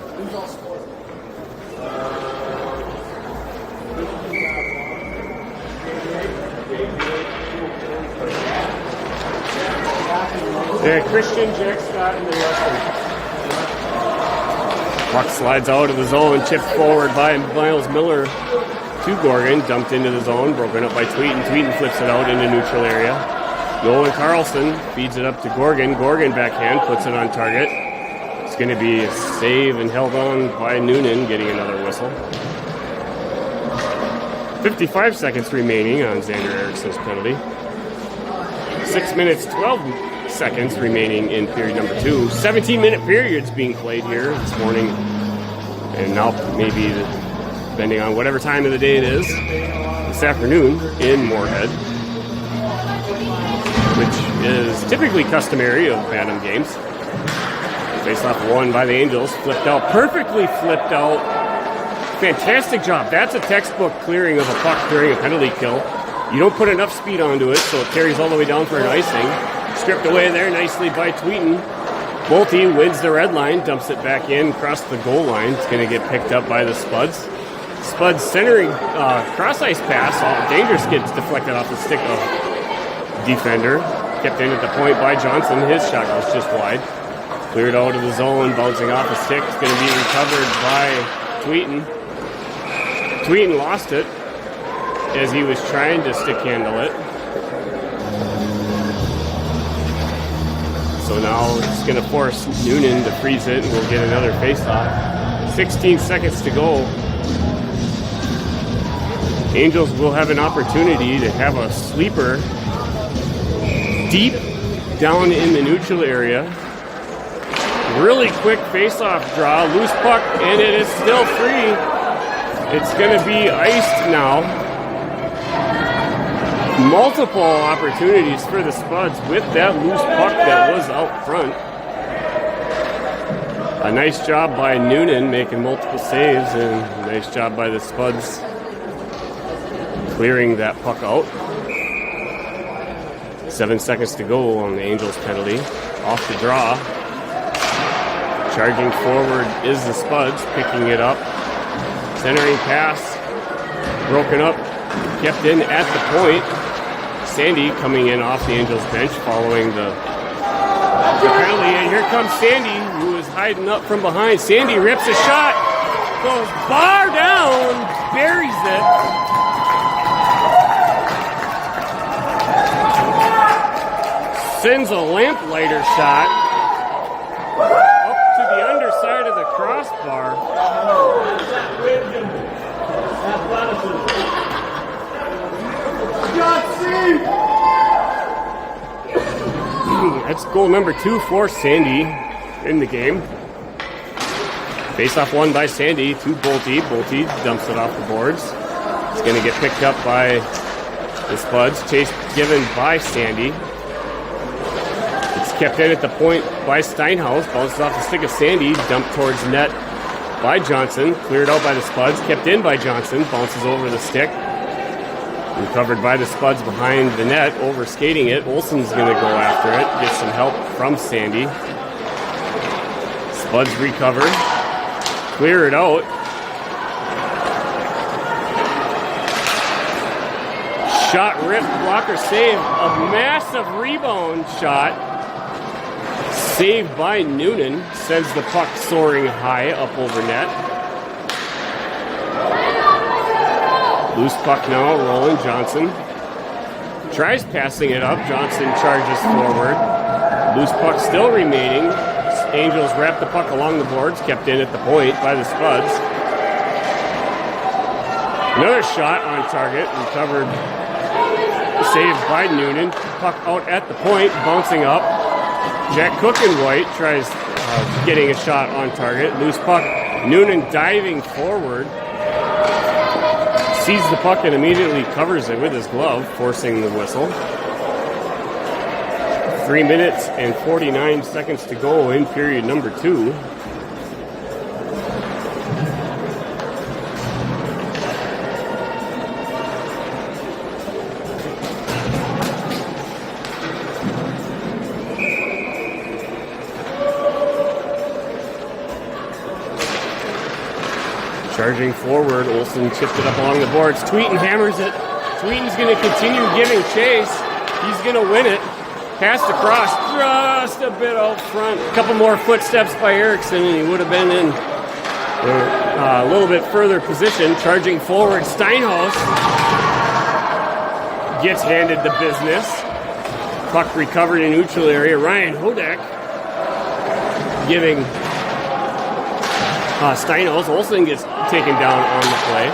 Christian, Jack Scott, and the Western. Puck slides out of the zone, chipped forward by Miles Miller to Gorgon, dumped into the zone, broken up by Tweeten. Tweeten flips it out into neutral area. Nolan Carlson feeds it up to Gorgon. Gorgon backhand, puts it on target. It's going to be a save and held on by Noonan, getting another whistle. 55 seconds remaining on Xander Ericsson's penalty. 6 minutes, 12 seconds remaining in period number 2. 17-minute periods being played here this morning, and now maybe depending on whatever time of the day it is this afternoon in Moorhead, which is typically customary of Bantam games. Face-off won by the Angels, flipped out, perfectly flipped out. Fantastic job. That's a textbook clearing of a puck during a penalty kill. You don't put enough speed onto it, so it carries all the way down for an icing. Stripped away there nicely by Tweeten. Bolte wins the red line, dumps it back in, across the goal line. It's going to get picked up by the Spuds. Spuds centering cross-ice pass. Dangerous gets deflected off the stick of defender. Kept in at the point by Johnson. His shot was just wide. Cleared out of the zone, bouncing off a stick. It's going to be recovered by Tweeten. Tweeten lost it as he was trying to stick handle it. So now it's going to force Noonan to freeze it, and we'll get another face-off. 16 seconds to go. Angels will have an opportunity to have a sleeper deep down in the neutral area. Really quick face-off draw, loose puck, and it is still free. It's going to be iced now. Multiple opportunities for the Spuds with that loose puck that was out front. A nice job by Noonan making multiple saves, and a nice job by the Spuds clearing that puck out. 7 seconds to go on the Angels penalty. Off the draw. Charging forward is the Spuds, picking it up. Centering pass, broken up, kept in at the point. Sandy coming in off the Angels bench following the penalty. And here comes Sandy, who is hiding up from behind. Sandy rips a shot, goes bar down, buries it. Sends a lamplighter shot crossbar. That's goal number 2 for Sandy in the game. Face-off won by Sandy to Bolte. Bolte dumps it off the boards. It's going to get picked up by the Spuds. Chase given by Sandy. It's kept in at the point by Steinhaus. Bounces off the stick of Sandy. Dumped towards net by Johnson. Cleared out by the Spuds. Kept in by Johnson. Bounces over the stick. Recovered by the Spuds behind the net. Over-skating it. Olsen's going to go after it. Get some help from Sandy. Spuds recover. Clear it out. Shot ripped, blocker save. A massive rebound shot. Saved by Noonan. Sends the puck soaring high up over net. Loose puck now, rolling. Johnson tries passing it up. Johnson charges forward. Loose puck still remaining. Angels wrap the puck along the boards. Kept in at the point by the Spuds. Another shot on target. Recovered. Saved by Noonan. Puck out at the point. Bouncing up. Jack Cookenwhite tries getting a shot on target. Loose puck. Noonan diving forward. Sees the puck and immediately covers it with his glove, forcing the whistle. 3 minutes and 49 seconds to go in period number 2. Charging forward, Olsen chipped it up along the boards. Tweeten hammers it. Tweeten's going to continue giving chase. He's going to win it. Passed across, just a bit out front. A couple more footsteps by Erickson, and he would have been in a little bit further position. Charging forward, Steinhaus gets handed the business. Puck recovered in neutral area. Ryan Hodak giving Steinhaus. Olsen gets taken down on the play.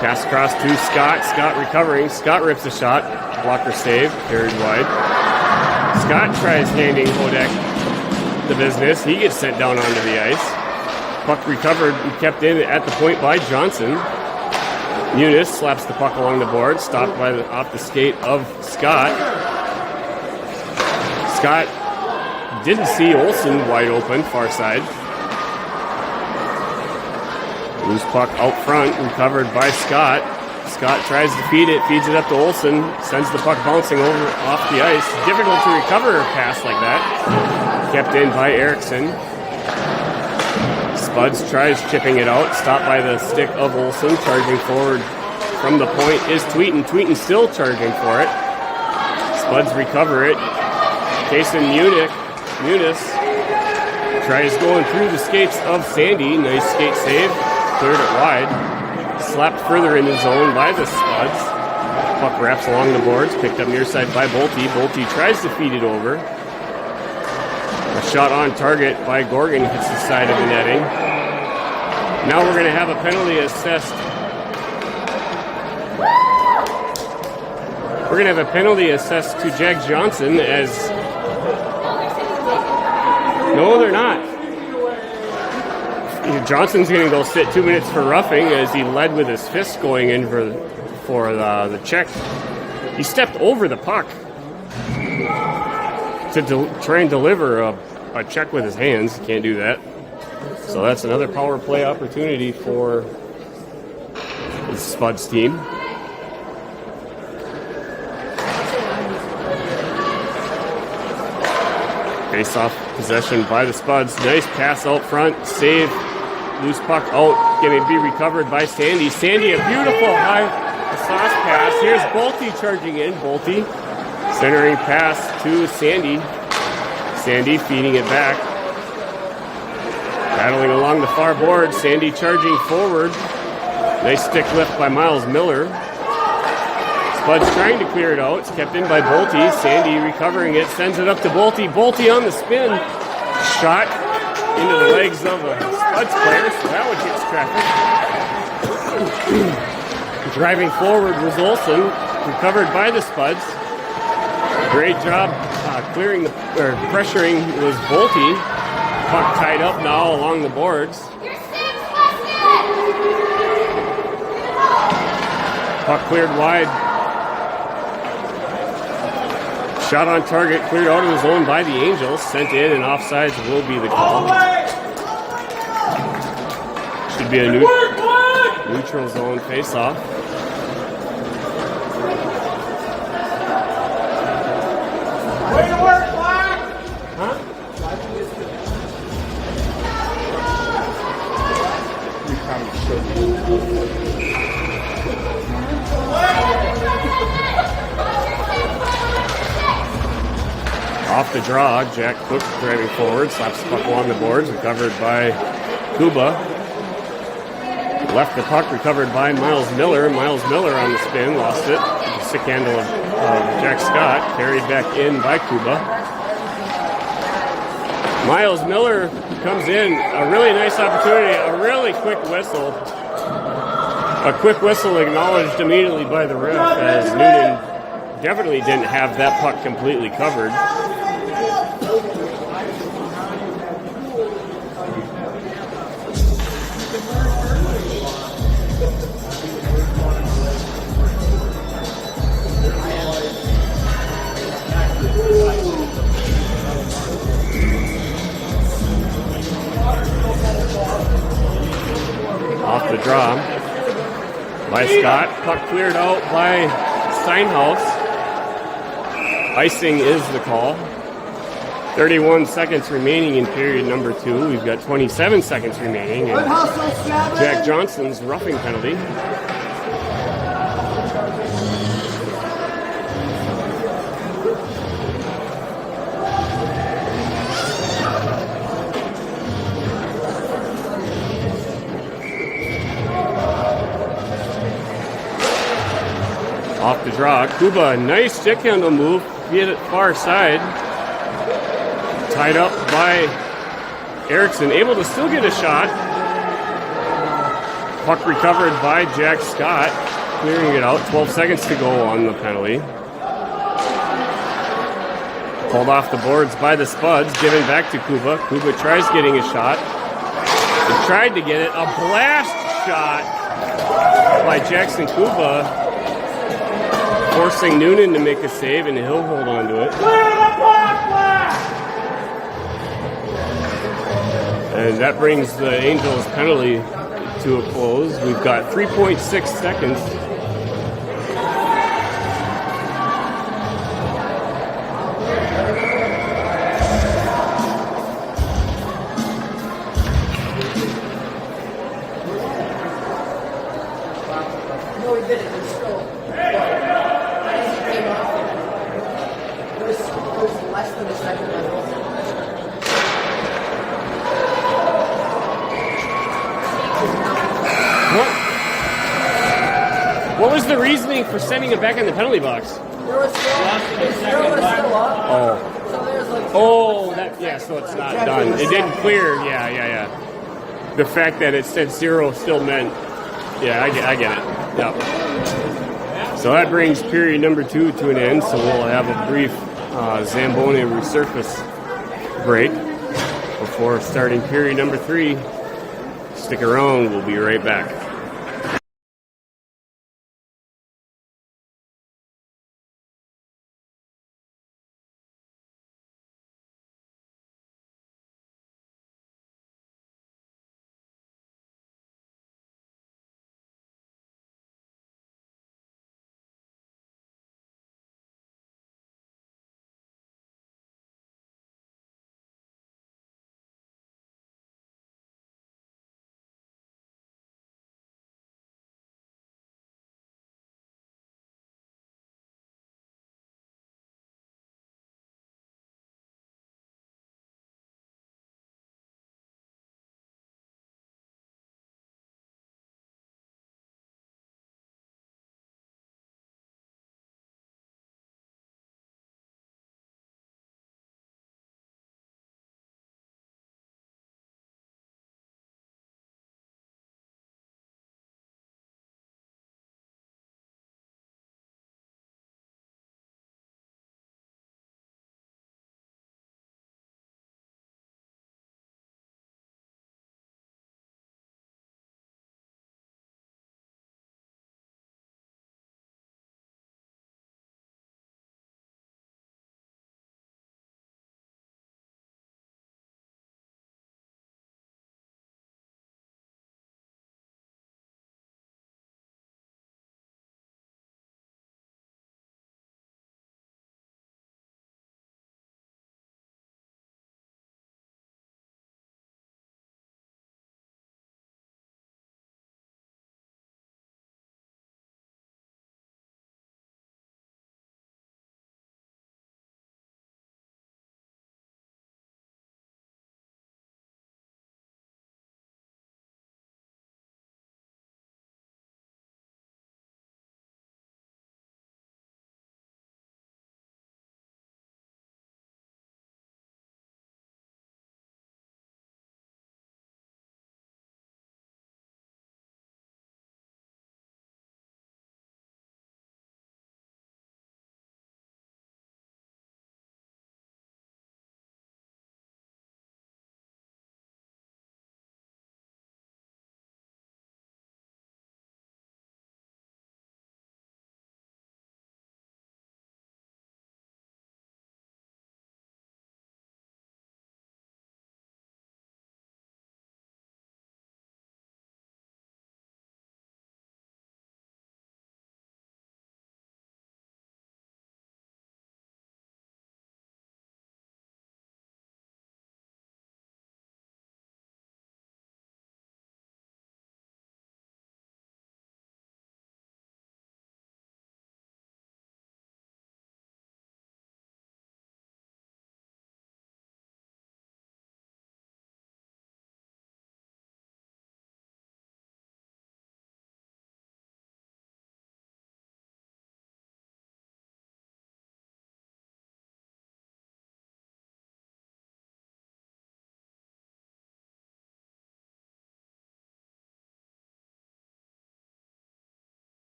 Pass across to Scott. Scott recovering. Scott rips a shot. Blocker save. Carried wide. Scott tries handing Hodak the business. He gets sent down onto the ice. Puck recovered and kept in at the point by Johnson. Muniz slaps the puck along the board. Stopped by off the skate of Scott. Scott didn't see Olsen wide open, far side. Loose puck out front, recovered by Scott. Scott tries to feed it, feeds it up to Olsen, sends the puck bouncing over off the ice. Difficult to recover a pass like that. Kept in by Erickson. Spuds tries chipping it out, stopped by the stick of Olsen. Charging forward from the point is Tweeten. Tweeten still charging for it. Spuds recover it. Jason Muniz tries going through the skates of Sandy. Nice skate save. Cleared it wide. Slapped further in the zone by the Spuds. Puck wraps along the boards. Picked up near side by Bolte. Bolte tries to feed it over. A shot on target by Gorgon hits the side of the netting. Now we're going to have a penalty assessed. We're going to have a penalty assessed to Jack Johnson as... No, they're not. Johnson's going to go sit 2 minutes for roughing as he led with his fist going in for the check. He stepped over the puck to try and deliver a check with his hands. Can't do that. So that's another power play opportunity for the Spuds team. Face-off possession by the Spuds. Nice pass out front. Save. Loose puck out. Going to be recovered by Sandy. Sandy, a beautiful high sauce pass. Here's Bolte charging in. Bolte centering pass to Sandy. Sandy feeding it back. Battling along the far board. Sandy charging forward. Nice stick lift by Miles Miller. Spuds trying to clear it out. It's kept in by Bolte. Sandy recovering it. Sends it up to Bolte. Bolte on the spin. Shot into the legs of a Spuds player, so that one gets traffic. Driving forward was Olsen, recovered by the Spuds. Great job pressuring was Bolte. Puck tied up now along the boards. Puck cleared wide. Shot on target, cleared out of the zone by the Angels. Sent in, and offsides will be the call. Should be a neutral zone face-off. Way to work, Black! Huh? You probably should. Off the draw, Jack Cook driving forward, slaps the puck along the boards, recovered by Kuba. Left the puck, recovered by Miles Miller. Miles Miller on the spin, lost it. Sick handle of Jack Scott, carried back in by Kuba. Miles Miller comes in, a really nice opportunity, a really quick whistle. A quick whistle acknowledged immediately by the ref, as Noonan definitely didn't have that puck completely covered. Off the draw by Scott. Puck cleared out by Steinhaus. Icing is the call. 31 seconds remaining in period number 2. We've got 27 seconds remaining. And Jack Johnson's roughing penalty. Off the draw, Kuba, nice stick handle move, hit it far side. Tied up by Erickson, able to still get a shot. Puck recovered by Jack Scott, clearing it out. 12 seconds to go on the penalty. Pulled off the boards by the Spuds, given back to Kuba. Kuba tries getting a shot. He tried to get it. A blast shot by Jackson Kuba, forcing Noonan to make a save, and he'll hold on to it. And that brings the Angels' penalty to a close. We've got 3.6 seconds. No, he didn't. It's still. As he came off it was less than a second left. What was the reasoning for sending it back in the penalty box? There was still up. Oh. So there's like. So it's not done. It didn't clear. Yeah. The fact that it said 0 still meant. Yeah, I get it. Yep. So that brings period number 2 to an end. So we'll have a brief Zamboni resurface break before starting period number 3. Stick around. We'll be right back.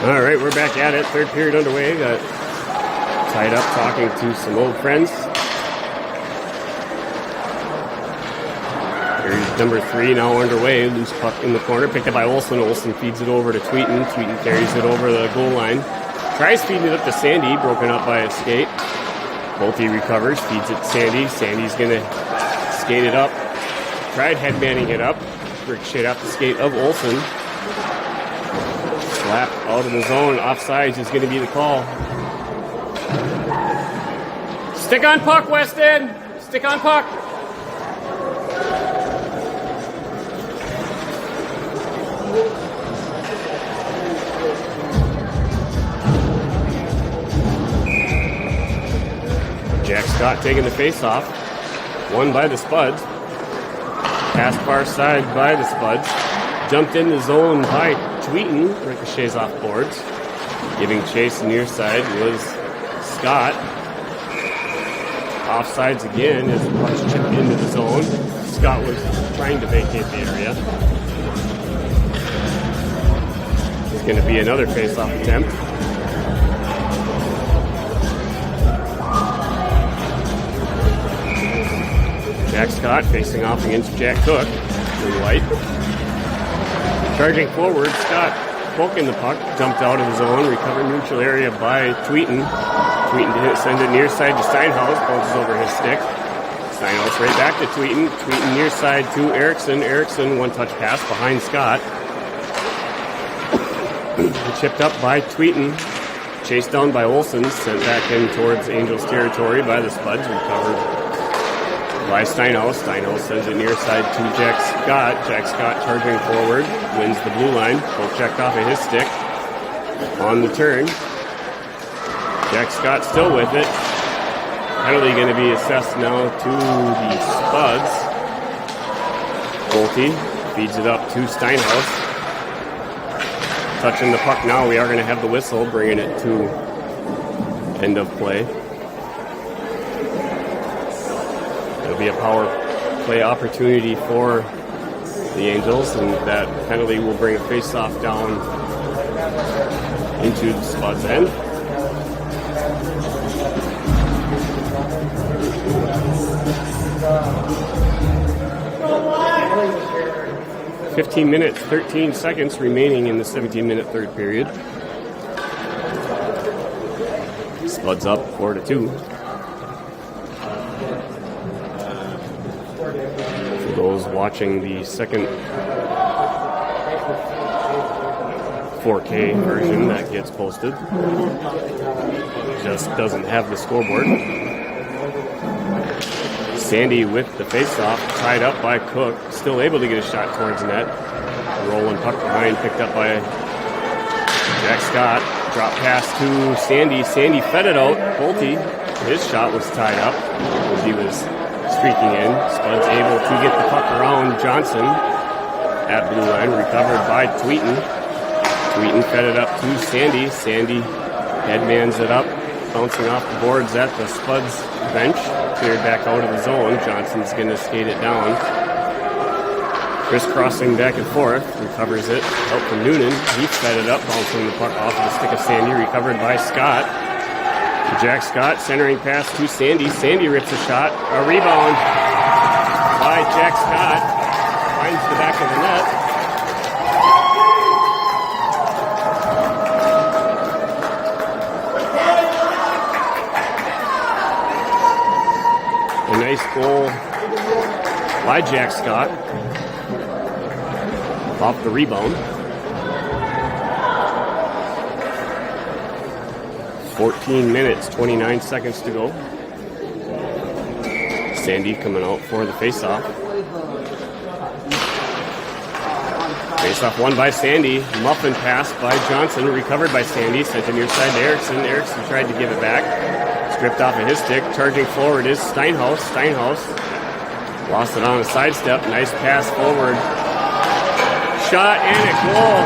All right, we're back at it. Third period underway. Got tied up talking to some old friends. Period number 3 now underway. Loose puck in the corner. Picked up by Olsen. Olsen feeds it over to Tweeten. Tweeten carries it over the goal line. Tries feeding it up to Sandy. Broken up by a skate. Bolte recovers. Feeds it to Sandy. Sandy's going to skate it up. Tried headmanning it up. Ricochet off the skate of Olsen. Slap out of the zone. Offsides is going to be the call. Stick on puck, Weston! Stick on puck! Jack Scott taking the face-off. Won by the Spuds. Passed far side by the Spuds. Jumped in the zone by Tweeten. Ricochets off boards. Giving chase near side was Scott. Offsides again as the puck's chipped into the zone. Scott was trying to vacate the area. There's going to be another face-off attempt. Jack Scott facing off against Jack Cook. Blue white. Charging forward, Scott poking the puck, jumped out of the zone, recovered neutral area by Tweeten. Tweeten didn't send it near side to Steinhaus, bounces over his stick. Steinhaus right back to Tweeten. Tweeten near side to Erickson. Erickson one-touch pass behind Scott. Chipped up by Tweeten. Chased down by Olsen, sent back in towards Angels territory by the Spuds, recovered by Steinhaus. Steinhaus sends it near side to Jack Scott. Jack Scott charging forward, wins the blue line. Both checked off of his stick. On the turn. Jack Scott still with it. Penalty going to be assessed now to the Spuds. Bolte feeds it up to Steinhaus. Touching the puck now. We are going to have the whistle, bringing it to end of play. It'll be a power play opportunity for the Angels, and that penalty will bring a face-off down into the Spuds' end. Go 15 minutes, 13 seconds remaining in the 17-minute third period. Spuds up 4-2. For those watching the second 4K version that gets posted, just doesn't have the scoreboard. Sandy with the face-off, tied up by Cook, still able to get a shot towards net. Rolling puck behind, picked up by Jack Scott. Drop pass to Sandy. Sandy fed it out. Bolte, his shot was tied up as he was streaking in. Spuds able to get the puck around Johnson at blue line, recovered by Tweeten. Tweeten fed it up to Sandy. Sandy headmans it up, bouncing off the boards at the Spuds bench. Cleared back out of the zone. Johnson's going to skate it down. Crisscrossing back and forth. Recovers it. Out from Noonan. He fed it up, bouncing the puck off of the stick of Sandy. Recovered by Scott. Jack Scott centering pass to Sandy. Sandy rips a shot. A rebound by Jack Scott. Finds the back of the net. A nice goal by Jack Scott off the rebound. 14 minutes, 29 seconds to go. Sandy coming out for the face-off. Face-off won by Sandy. Muffin pass by Johnson, recovered by Sandy. Sent it near side to Erickson. Erickson tried to give it back. Stripped off of his stick. Charging forward is Steinhaus. Steinhaus lost it on a sidestep. Nice pass forward. Shot and a goal.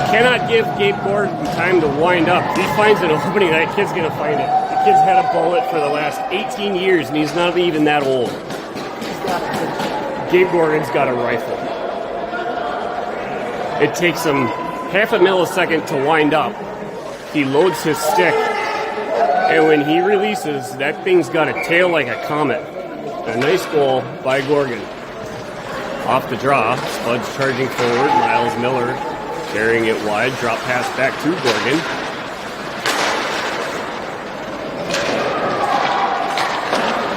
You cannot give Gabe Gordon time to wind up. If he finds an opening, that kid's going to find it. The kid's had a bullet for the last 18 years, and he's not even that old. Gabe Gordon's got a rifle. It takes him half a millisecond to wind up. He loads his stick, and when he releases, that thing's got a tail like a comet. A nice goal by Gorgon. Off the draw, Spuds charging forward, Miles Miller carrying it wide, drop pass back to Gorgon.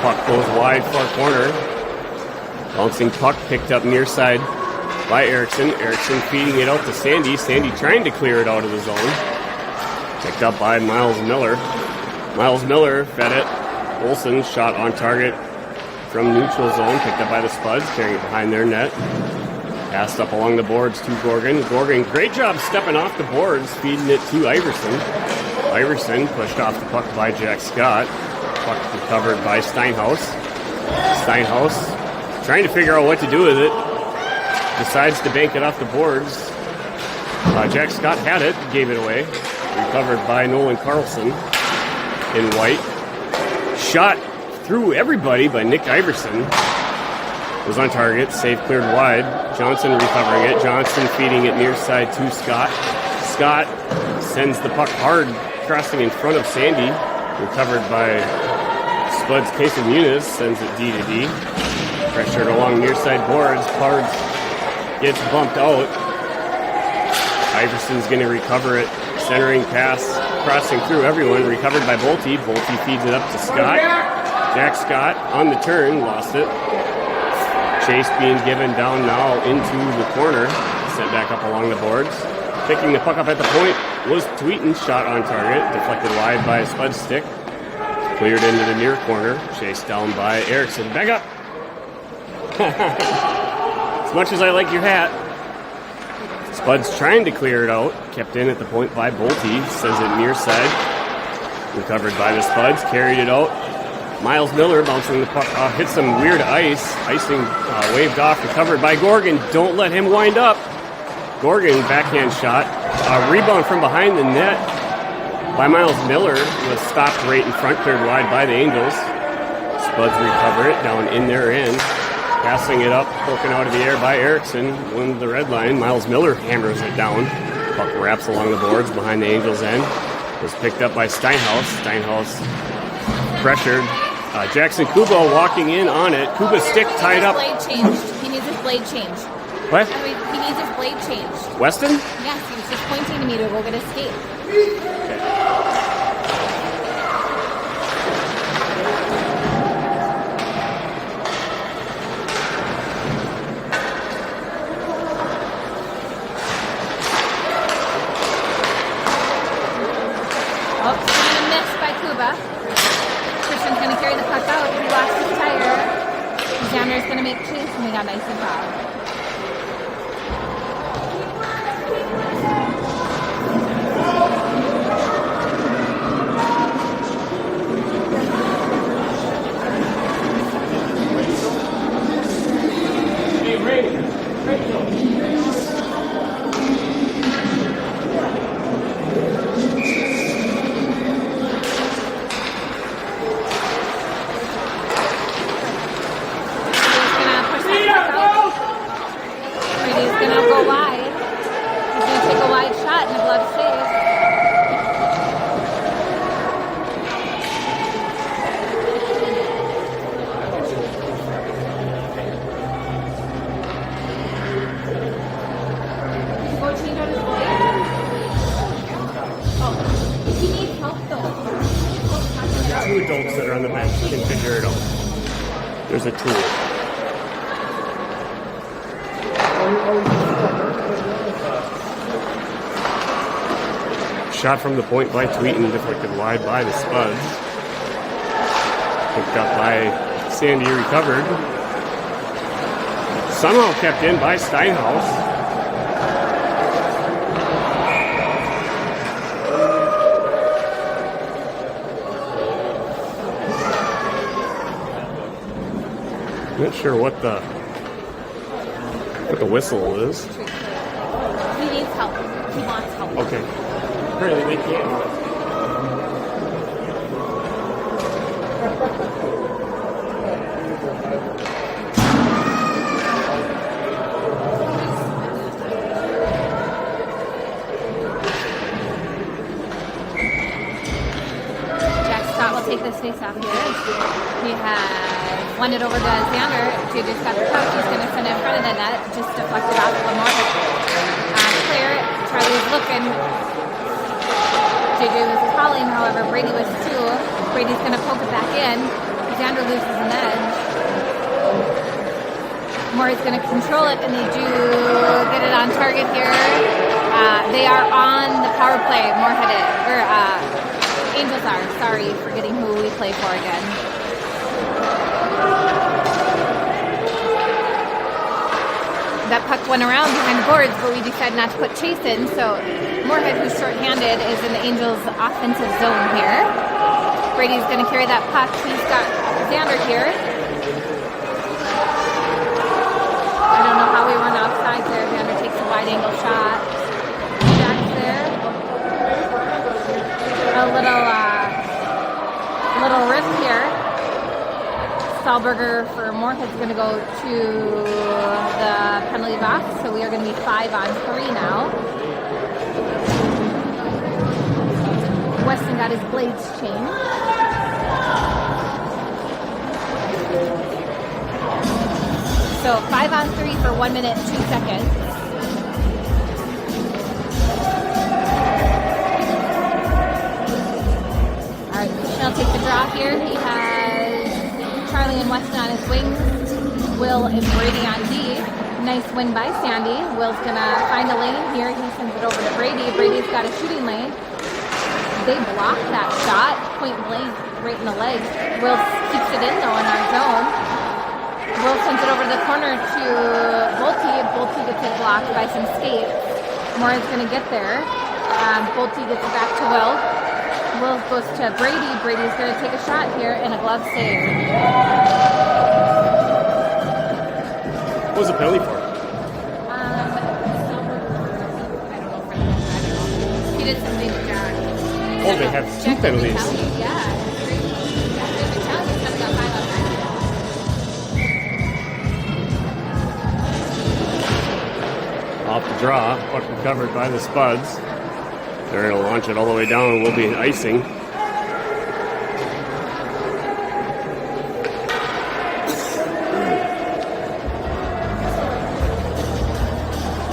Puck goes wide, far corner. Bouncing puck picked up near side by Erickson. Erickson feeding it out to Sandy. Sandy trying to clear it out of the zone. Picked up by Miles Miller. Miles Miller fed it. Olsen shot on target from neutral zone. Picked up by the Spuds, carrying it behind their net. Passed up along the boards to Gorgon. Gorgon, great job stepping off the boards, feeding it to Iverson. Iverson pushed off the puck by Jack Scott. Puck recovered by Steinhaus. Steinhaus trying to figure out what to do with it. Decides to bank it off the boards. Jack Scott had it, gave it away. Recovered by Nolan Carlson in white. Shot through everybody by Nick Iverson. Was on target, save cleared wide. Johnson recovering it. Johnson feeding it near side to Scott. Scott sends the puck hard, crossing in front of Sandy. Recovered by Spuds Queso-Muniz, sends it D to D. Pressured along near side boards. Cards gets bumped out. Iverson's going to recover it. Centering pass, crossing through everyone. Recovered by Bolte. Bolte feeds it up to Scott. Jack Scott on the turn, lost it. Chase being given down now into the corner. Sent back up along the boards. Picking the puck up at the point was Tweeten. Shot on target. Deflected wide by a Spud stick. Cleared into the near corner. Chased down by Erickson. Back up! As much as I like your hat. Spuds trying to clear it out. Kept in at the point by Bolte. Sends it near side. Recovered by the Spuds. Carried it out. Miles Miller bouncing the puck off. Hit some weird ice. Icing waved off. Recovered by Gorgon. Don't let him wind up. Gorgon backhand shot. Rebound from behind the net by Miles Miller. Was stopped right in front. Cleared wide by the Angels. Spuds recover it down in their end. Passing it up, poking out of the air by Erickson. Wins the red line. Miles Miller hammers it down. Puck wraps along the boards behind the Angels' end. Was picked up by Steinhaus. Steinhaus pressured. Jackson Kubo walking in on it. Kuba's stick tied up. Blade changed. He needs his blade changed. What? I mean, he needs his blade changed. Weston? Yes, he was just pointing to me to go get his skate. Oh, going to miss by Kuba. Christian's going to carry the puck out. He lost his tire. Jammer's going to make chase, and we got nice and foul. Two adults that are on the bench can figure it out. There's a tool. Shot from the point by Tweeten, deflected wide by the Spuds. Picked up by Sandy, recovered. Somehow kept in by Steinhaus. Not sure what the whistle is. He needs help. He wants help. Okay. Apparently they can't. take this face off here. He has won it over to Xander. JJ's got the puck. He's going to send it in front of the net. Just deflected off of Moorhead. Clear. Charlie was looking. JJ was calling, however, Brady was too. Brady's going to poke it back in. Xander loses an edge. Moorhead's going to control it, and they do get it on target here. They are on the power play. Moorhead is, or Angels are. Sorry, forgetting who we play for again. That puck went around behind the boards, but we decided not to put Chase in. So Moorhead, who's shorthanded, is in the Angels' offensive zone here. Brady's going to carry that puck. He's got Xander here. I don't know how we weren't offside there. Xander takes a wide angle shot. Jack's there. A little risk here. Stahlberger for Moorhead's going to go to the penalty box, so we are going to be 5-on-3 now. Weston got his blades changed. So 5-on-3 for 1 minute and 2 seconds. All right, Christian will take the draw here. He has Charlie and Weston on his wings. Will and Brady on D. Nice win by Sandy. Will's gonna find a lane here. He sends it over to Brady. Brady's got a shooting lane. They block that shot, point blank, right in the leg. Will keeps it in though in our zone. Will sends it over to the corner to Bolte. Bolte gets it blocked by some skates. Moorhead's going to get there. Bolte gets it back to Will. Will goes to Brady. Brady's going to take a shot here and a glove save. What was the penalty for? He did something with Jack. Oh, they have two penalties. Yeah. Off the draw, puck recovered by the Spuds. They're going to launch it all the way down and we'll be icing.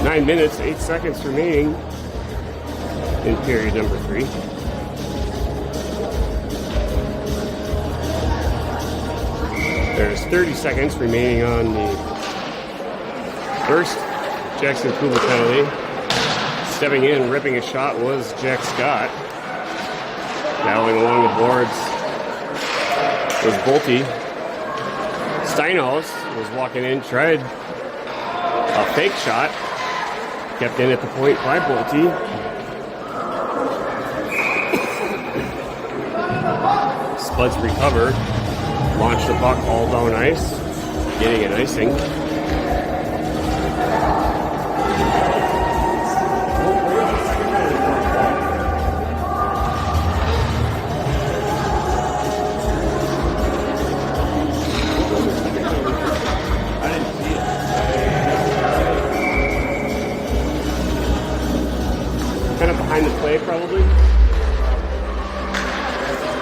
Nine minutes, 8 seconds remaining in period number 3. There's 30 seconds remaining on the first Jackson Kuba penalty. Stepping in, ripping a shot was Jack Scott. Battling along the boards was Bolte. Steinhaus was walking in, tried a fake shot. Kept in at the point by Bolte. Spuds recover. Launch the puck all down ice. Getting an icing. Kind of behind the play, probably.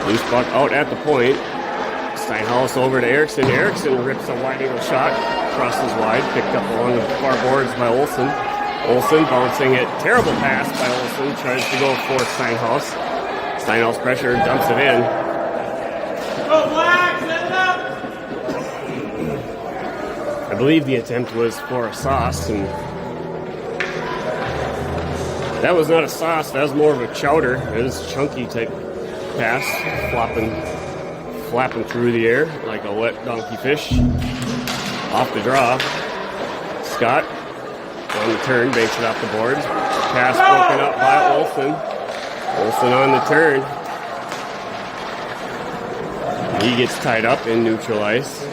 Loose puck out at the point. Steinhaus over to Erickson. Erickson rips a wide angle shot. Crosses wide. Picked up along the far boards by Olsen. Olsen bouncing it. Terrible pass by Olsen. Tries to go for Steinhaus. Steinhaus pressure. Dumps it in. Go black! Set it up! I believe the attempt was for a sauce, and that was not a sauce. That was more of a chowder. It was a chunky type pass, flapping through the air like a wet donkey fish. Off the draw. Scott on the turn, banks it off the boards. Pass broken up by Olsen. Olsen on the turn. He gets tied up in neutral ice.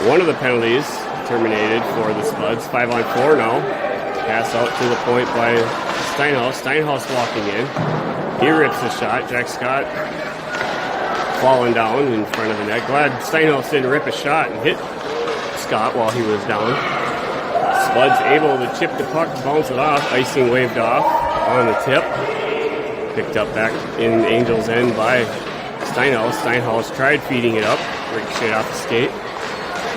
One of the penalties terminated for the Spuds. 5-on-4 now. Pass out to the point by Steinhaus. Steinhaus walking in. He rips the shot. Jack Scott falling down in front of the net. Glad Steinhaus didn't rip a shot and hit Scott while he was down. Spuds able to chip the puck, bounce it off. Icing waved off on the tip. Picked up back in Angels' end by Steinhaus. Steinhaus tried feeding it up, ricocheted off the skate.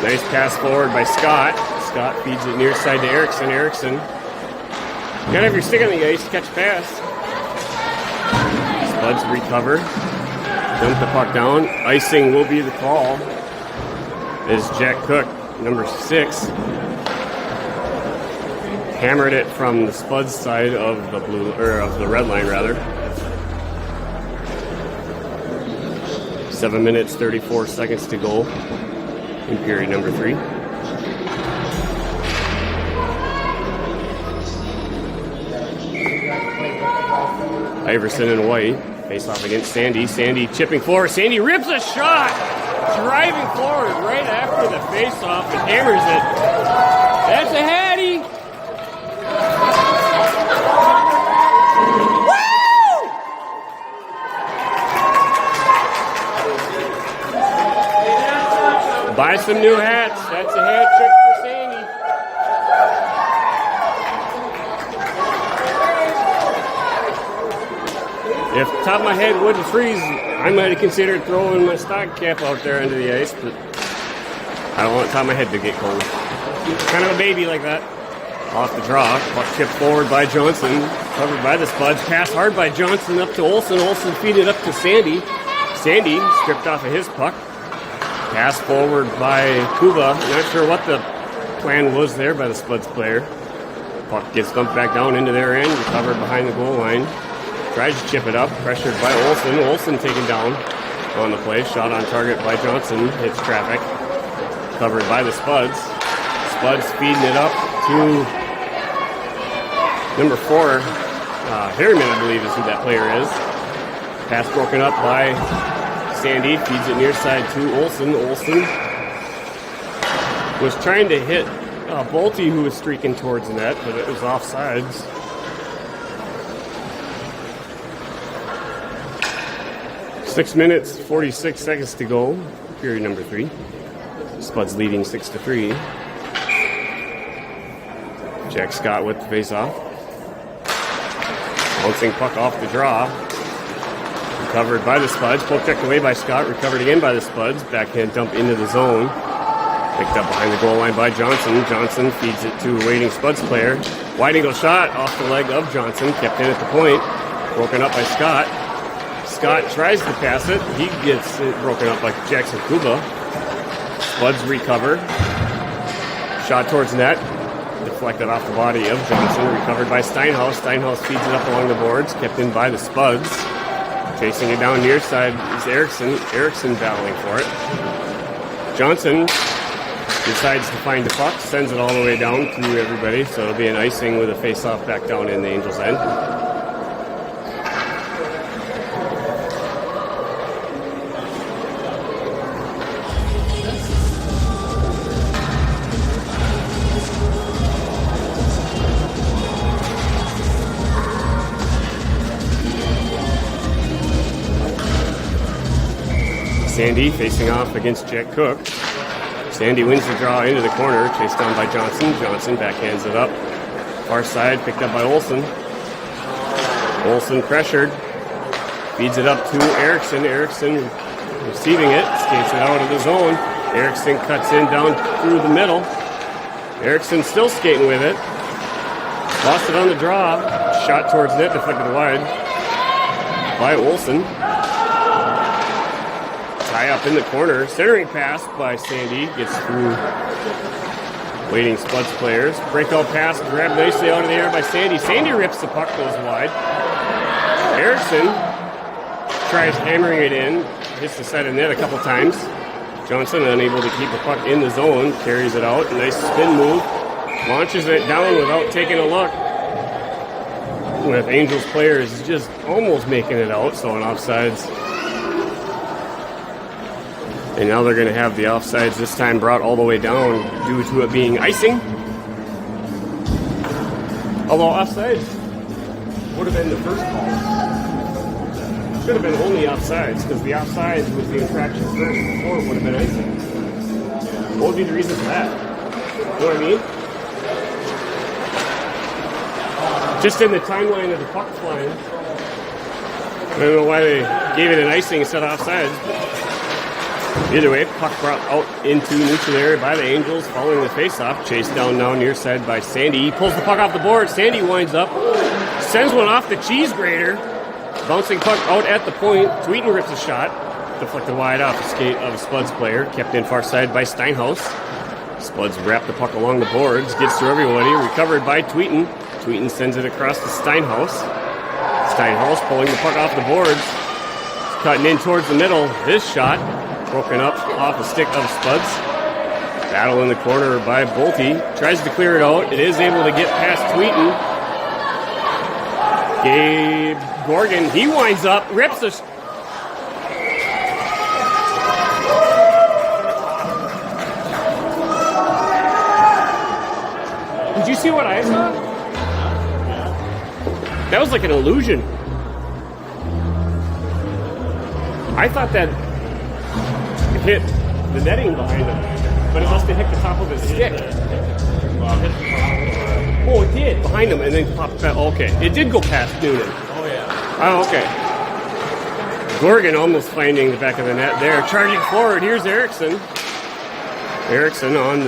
Nice pass forward by Scott. Scott feeds it near side to Erickson. Erickson, you gotta have your stick on the ice to catch a pass. Spuds recover. Dump the puck down. Icing will be the call. As Jack Cook, number 6, hammered it from the Spuds side of the blue, or of the red line rather. 7 minutes 34 seconds to go in period number 3. Iverson and White face off against Sandy. Sandy chipping forward. Sandy rips a shot, driving forward right after the face-off and hammers it. That's a Hattie. Woo! Buy some new hats. That's a hat trick for Sandy. If top of my head wouldn't freeze, I might have considered throwing my stock cap out there into the ice, but I don't want top of my head to get cold. Kind of a baby like that. Off the draw, puck chipped forward by Johnson, covered by the Spuds. Pass hard by Johnson up to Olsen. Olsen feed it up to Sandy. Sandy stripped off of his puck. Pass forward by Kuba. Not sure what the plan was there by the Spuds player. Puck gets dumped back down into their end, recovered behind the goal line. Tries to chip it up, pressured by Olsen. Olsen taken down on the play. Shot on target by Johnson. Hits traffic. Covered by the Spuds. Spuds feeding it up to number 4. Harriman, I believe, is who that player is. Pass broken up by Sandy. Feeds it near side to Olsen. Olsen was trying to hit Bolte, who was streaking towards the net, but it was offsides. 6 minutes, 46 seconds to go. Period number 3. Spuds leading 6-3. Jack Scott with the face-off. Bouncing puck off the draw. Recovered by the Spuds. Puck checked away by Scott. Recovered again by the Spuds. Backhand dump into the zone. Picked up behind the goal line by Johnson. Johnson feeds it to a waiting Spuds player. Wide angle shot off the leg of Johnson. Kept in at the point. Broken up by Scott. Scott tries to pass it. He gets it broken up by Jackson Kuba. Spuds recover. Shot towards net. Deflected off the body of Johnson. Recovered by Steinhaus. Steinhaus feeds it up along the boards. Kept in by the Spuds. Chasing it down near side is Erickson. Erickson battling for it. Johnson decides to find the puck. Sends it all the way down through everybody. So it'll be an icing with a face-off back down in the Angels' end. Sandy facing off against Jack Cook. Sandy wins the draw into the corner, chased down by Johnson. Johnson backhands it up. Far side, picked up by Olsen. Olsen pressured. Feeds it up to Erickson. Erickson receiving it, skates it out of the zone. Erickson cuts in down through the middle. Erickson still skating with it. Lost it on the draw. Shot towards net, deflected wide by Olsen. Tie up in the corner. Centering pass by Sandy. Gets through waiting Spuds players. Breakout pass grabbed nicely out of the air by Sandy. Sandy rips the puck, goes wide. Erickson tries hammering it in. Hits the side of net a couple times. Johnson unable to keep the puck in the zone. Carries it out. Nice spin move. Launches it down without taking a look. With Angels players just almost making it out. So an offsides. And now they're going to have the offsides this time brought all the way down due to it being icing. Although offsides would have been the first call. Should have been only offsides because the offsides was the infraction first before it would have been icing. What would be the reason for that? You know what I mean? Just in the timeline of the puck flying. I don't know why they gave it an icing instead of offsides. Either way, puck brought out into neutral area by the Angels following the faceoff. Chased down now near side by Sandy. He pulls the puck off the board. Sandy winds up, sends one off the cheese grater. Bouncing puck out at the point. Tweeten rips a shot. Deflected wide off the skate of a Spuds player. Kept in far side by Steinhaus. Spuds wrap the puck along the boards. Gets to everybody. Recovered by Tweeten. Tweeten sends it across to Steinhaus. Steinhaus pulling the puck off the boards. Cutting in towards the middle. This shot broken up off the stick of Spuds. Battle in the corner by Bolte. Tries to clear it out. It is able to get past Tweeten. Gabe Gorgon, he winds up, rips a... Did you see what I saw? That was like an illusion. I thought that hit the netting behind him, but it must have hit the top of his stick. Oh, it did, behind him, and then popped back. Oh, okay, it did go past Noonan. Oh, yeah. Oh, okay. Gorgon almost finding the back of the net there. Charging forward, here's Erickson. Erickson on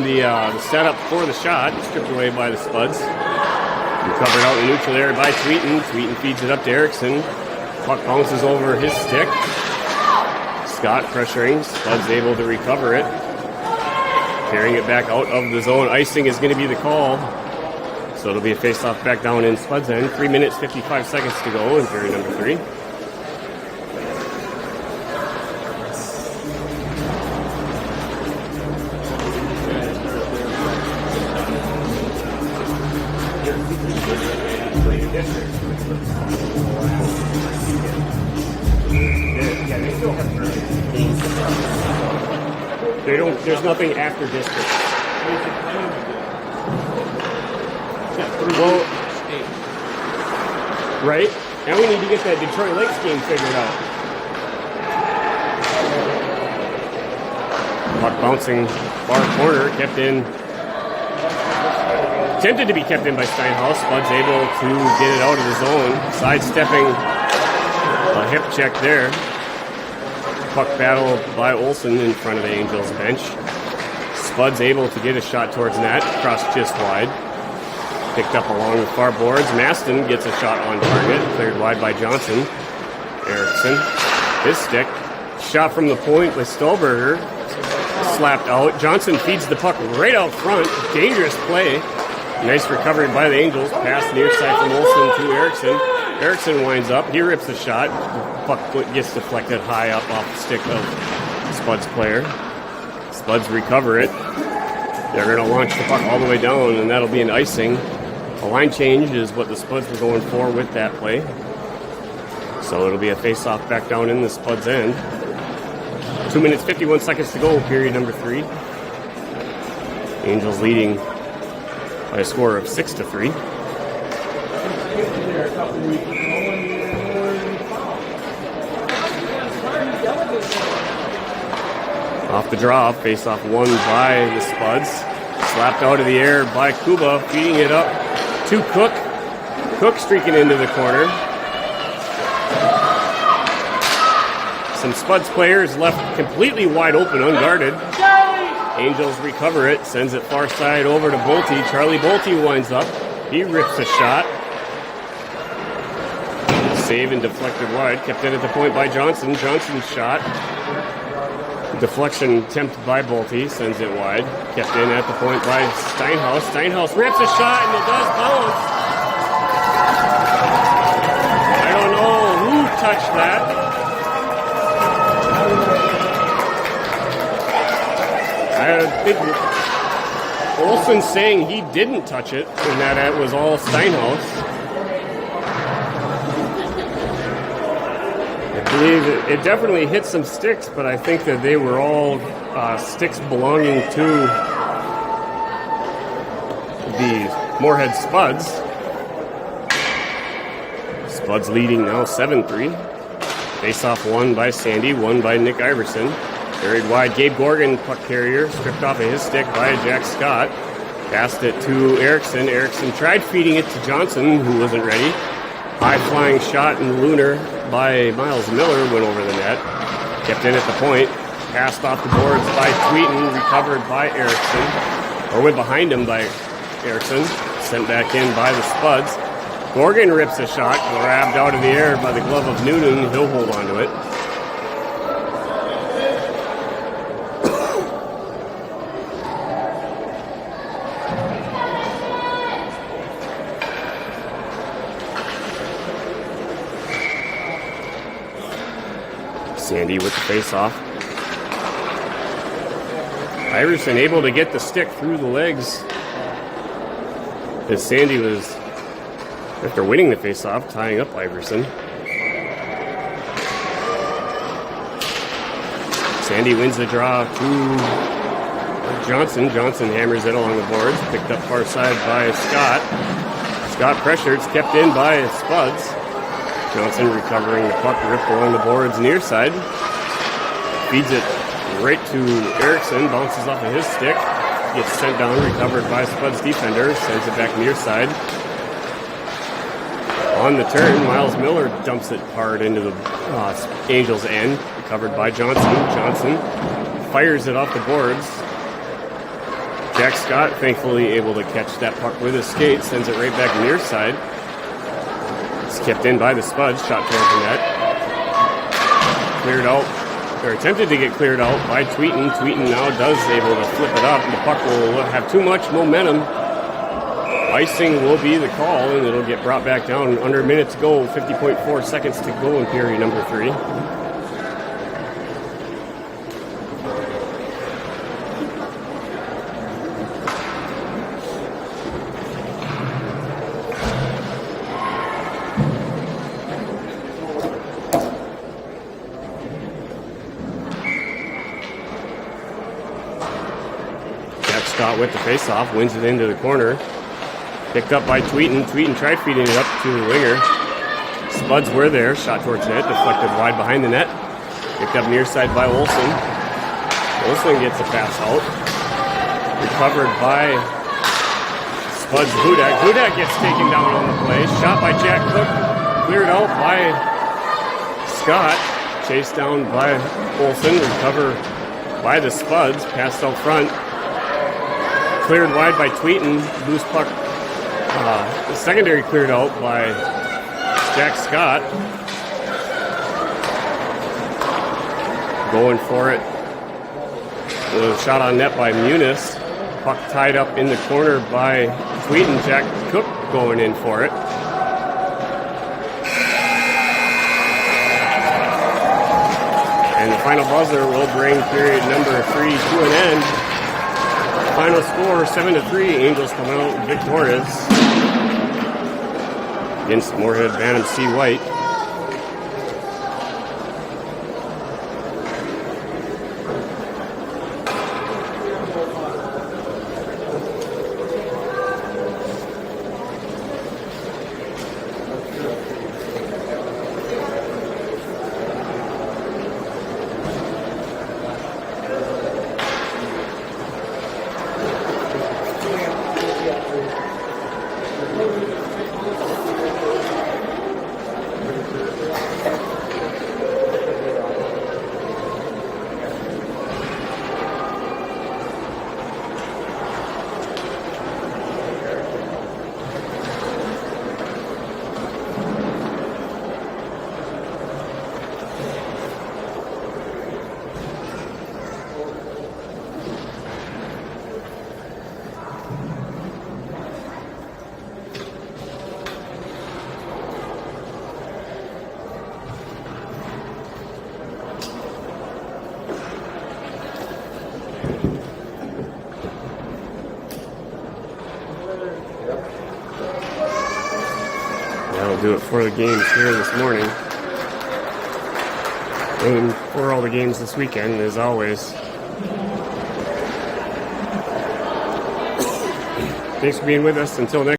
the setup for the shot, stripped away by the Spuds. Recovered out in the neutral area by Tweeten. Tweeten feeds it up to Erickson. Puck bounces over his stick. Scott pressuring. Spuds able to recover it. Carrying it back out of the zone. Icing is going to be the call. So it'll be a face-off back down in Spuds end. 3 minutes, 55 seconds to go in period number 3. There's nothing after district. Well, right? Now we need to get that Detroit Lakes game figured out. Puck bouncing far corner, kept in. Attempted to be kept in by Steinhaus. Spuds able to get it out of the zone. Sidestepping a hip check there. Puck battle by Olsen in front of the Angels bench. Spuds able to get a shot towards net, crossed just wide. Picked up along the far boards. Maston gets a shot on target, cleared wide by Johnson. Erickson, his stick. Shot from the point with Stolberger. Slapped out. Johnson feeds the puck right out front. Dangerous play. Nice recovery by the Angels. Pass near side from Olsen to Erickson. Erickson winds up. He rips a shot. Puck gets deflected high up off the stick of Spuds player. Spuds recover it. They're going to launch the puck all the way down, and that'll be an icing. A line change is what the Spuds were going for with that play. So it'll be a face-off back down in the Spuds end. 2 minutes, 51 seconds to go, period number 3. Angels leading by a score of 6-3. Off the draw, face-off won by the Spuds. Slapped out of the air by Kuba, feeding it up to Cook. Cook streaking into the corner. Some Spuds players left completely wide open, unguarded. Angels recover it, sends it far side over to Bolte. Charlie Bolte winds up. He rips a shot. Save and deflected wide. Kept in at the point by Johnson. Johnson's shot. Deflection attempt by Bolte, sends it wide. Kept in at the point by Steinhaus. Steinhaus rips a shot and it does bounce. I don't know who touched that. I think Olsen's saying he didn't touch it and that it was all Steinhaus. I believe it definitely hit some sticks, but I think that they were all sticks belonging to the Moorhead Spuds. Spuds leading now 7-3. Face-off won by Sandy, won by Nick Iverson. Carried wide, Gabe Gorgon, puck carrier, stripped off of his stick by Jack Scott. Passed it to Erickson. Erickson tried feeding it to Johnson, who wasn't ready. High-flying shot and Lunar by Miles Miller went over the net. Kept in at the point. Passed off the boards by Tweeten. Recovered by Erickson. Or went behind him by Erickson. Sent back in by the Spuds. Gorgon rips a shot. Grabbed out of the air by the glove of Noonan. He'll hold on to it. Sandy with the face-off. Iverson able to get the stick through the legs as Sandy was, after winning the face-off, tying up Iverson. Sandy wins the draw to Johnson. Johnson hammers it along the boards. Picked up far side by Scott. Scott pressured, kept in by Spuds. Johnson recovering the puck, ripped along the boards near side. Feeds it right to Erickson, bounces off of his stick. Gets sent down, recovered by Spuds defender, sends it back near side. On the turn, Miles Miller dumps it hard into the Angels' end, recovered by Johnson. Johnson fires it off the boards. Jack Scott thankfully able to catch that puck with his skate, sends it right back near side. It's kept in by the Spuds, shot towards the net. Cleared out, or attempted to get cleared out by Tweeten. Tweeten now does able to flip it up. The puck will have too much momentum. Icing will be the call, and it'll get brought back down. Under a minute to go, 50.4 seconds to go in period number 3. Scott with the face-off, wins it into the corner. Picked up by Tweeten. Tweeten tried feeding it up to the winger. Spuds were there. Shot towards net. Deflected wide behind the net. Picked up near side by Olsen. Olsen gets a pass out. Recovered by Spuds Hudak. Hudak gets taken down on the play. Shot by Jack Cook. Cleared out by Scott. Chased down by Olsen. Recovered by the Spuds. Passed out front. Cleared wide by Tweeten. Loose puck. The secondary cleared out by Jack Scott. Going for it. A shot on net by Muniz. Puck tied up in the corner by Tweeten. Jack Cook going in for it. And the final buzzer will bring period number 3 to an end. Final score 7-3. Angels come out victorious against Moorhead Bantam C. White. That'll do it for the games here this morning. And for all the games this weekend, as always. Thanks for being with us. Until next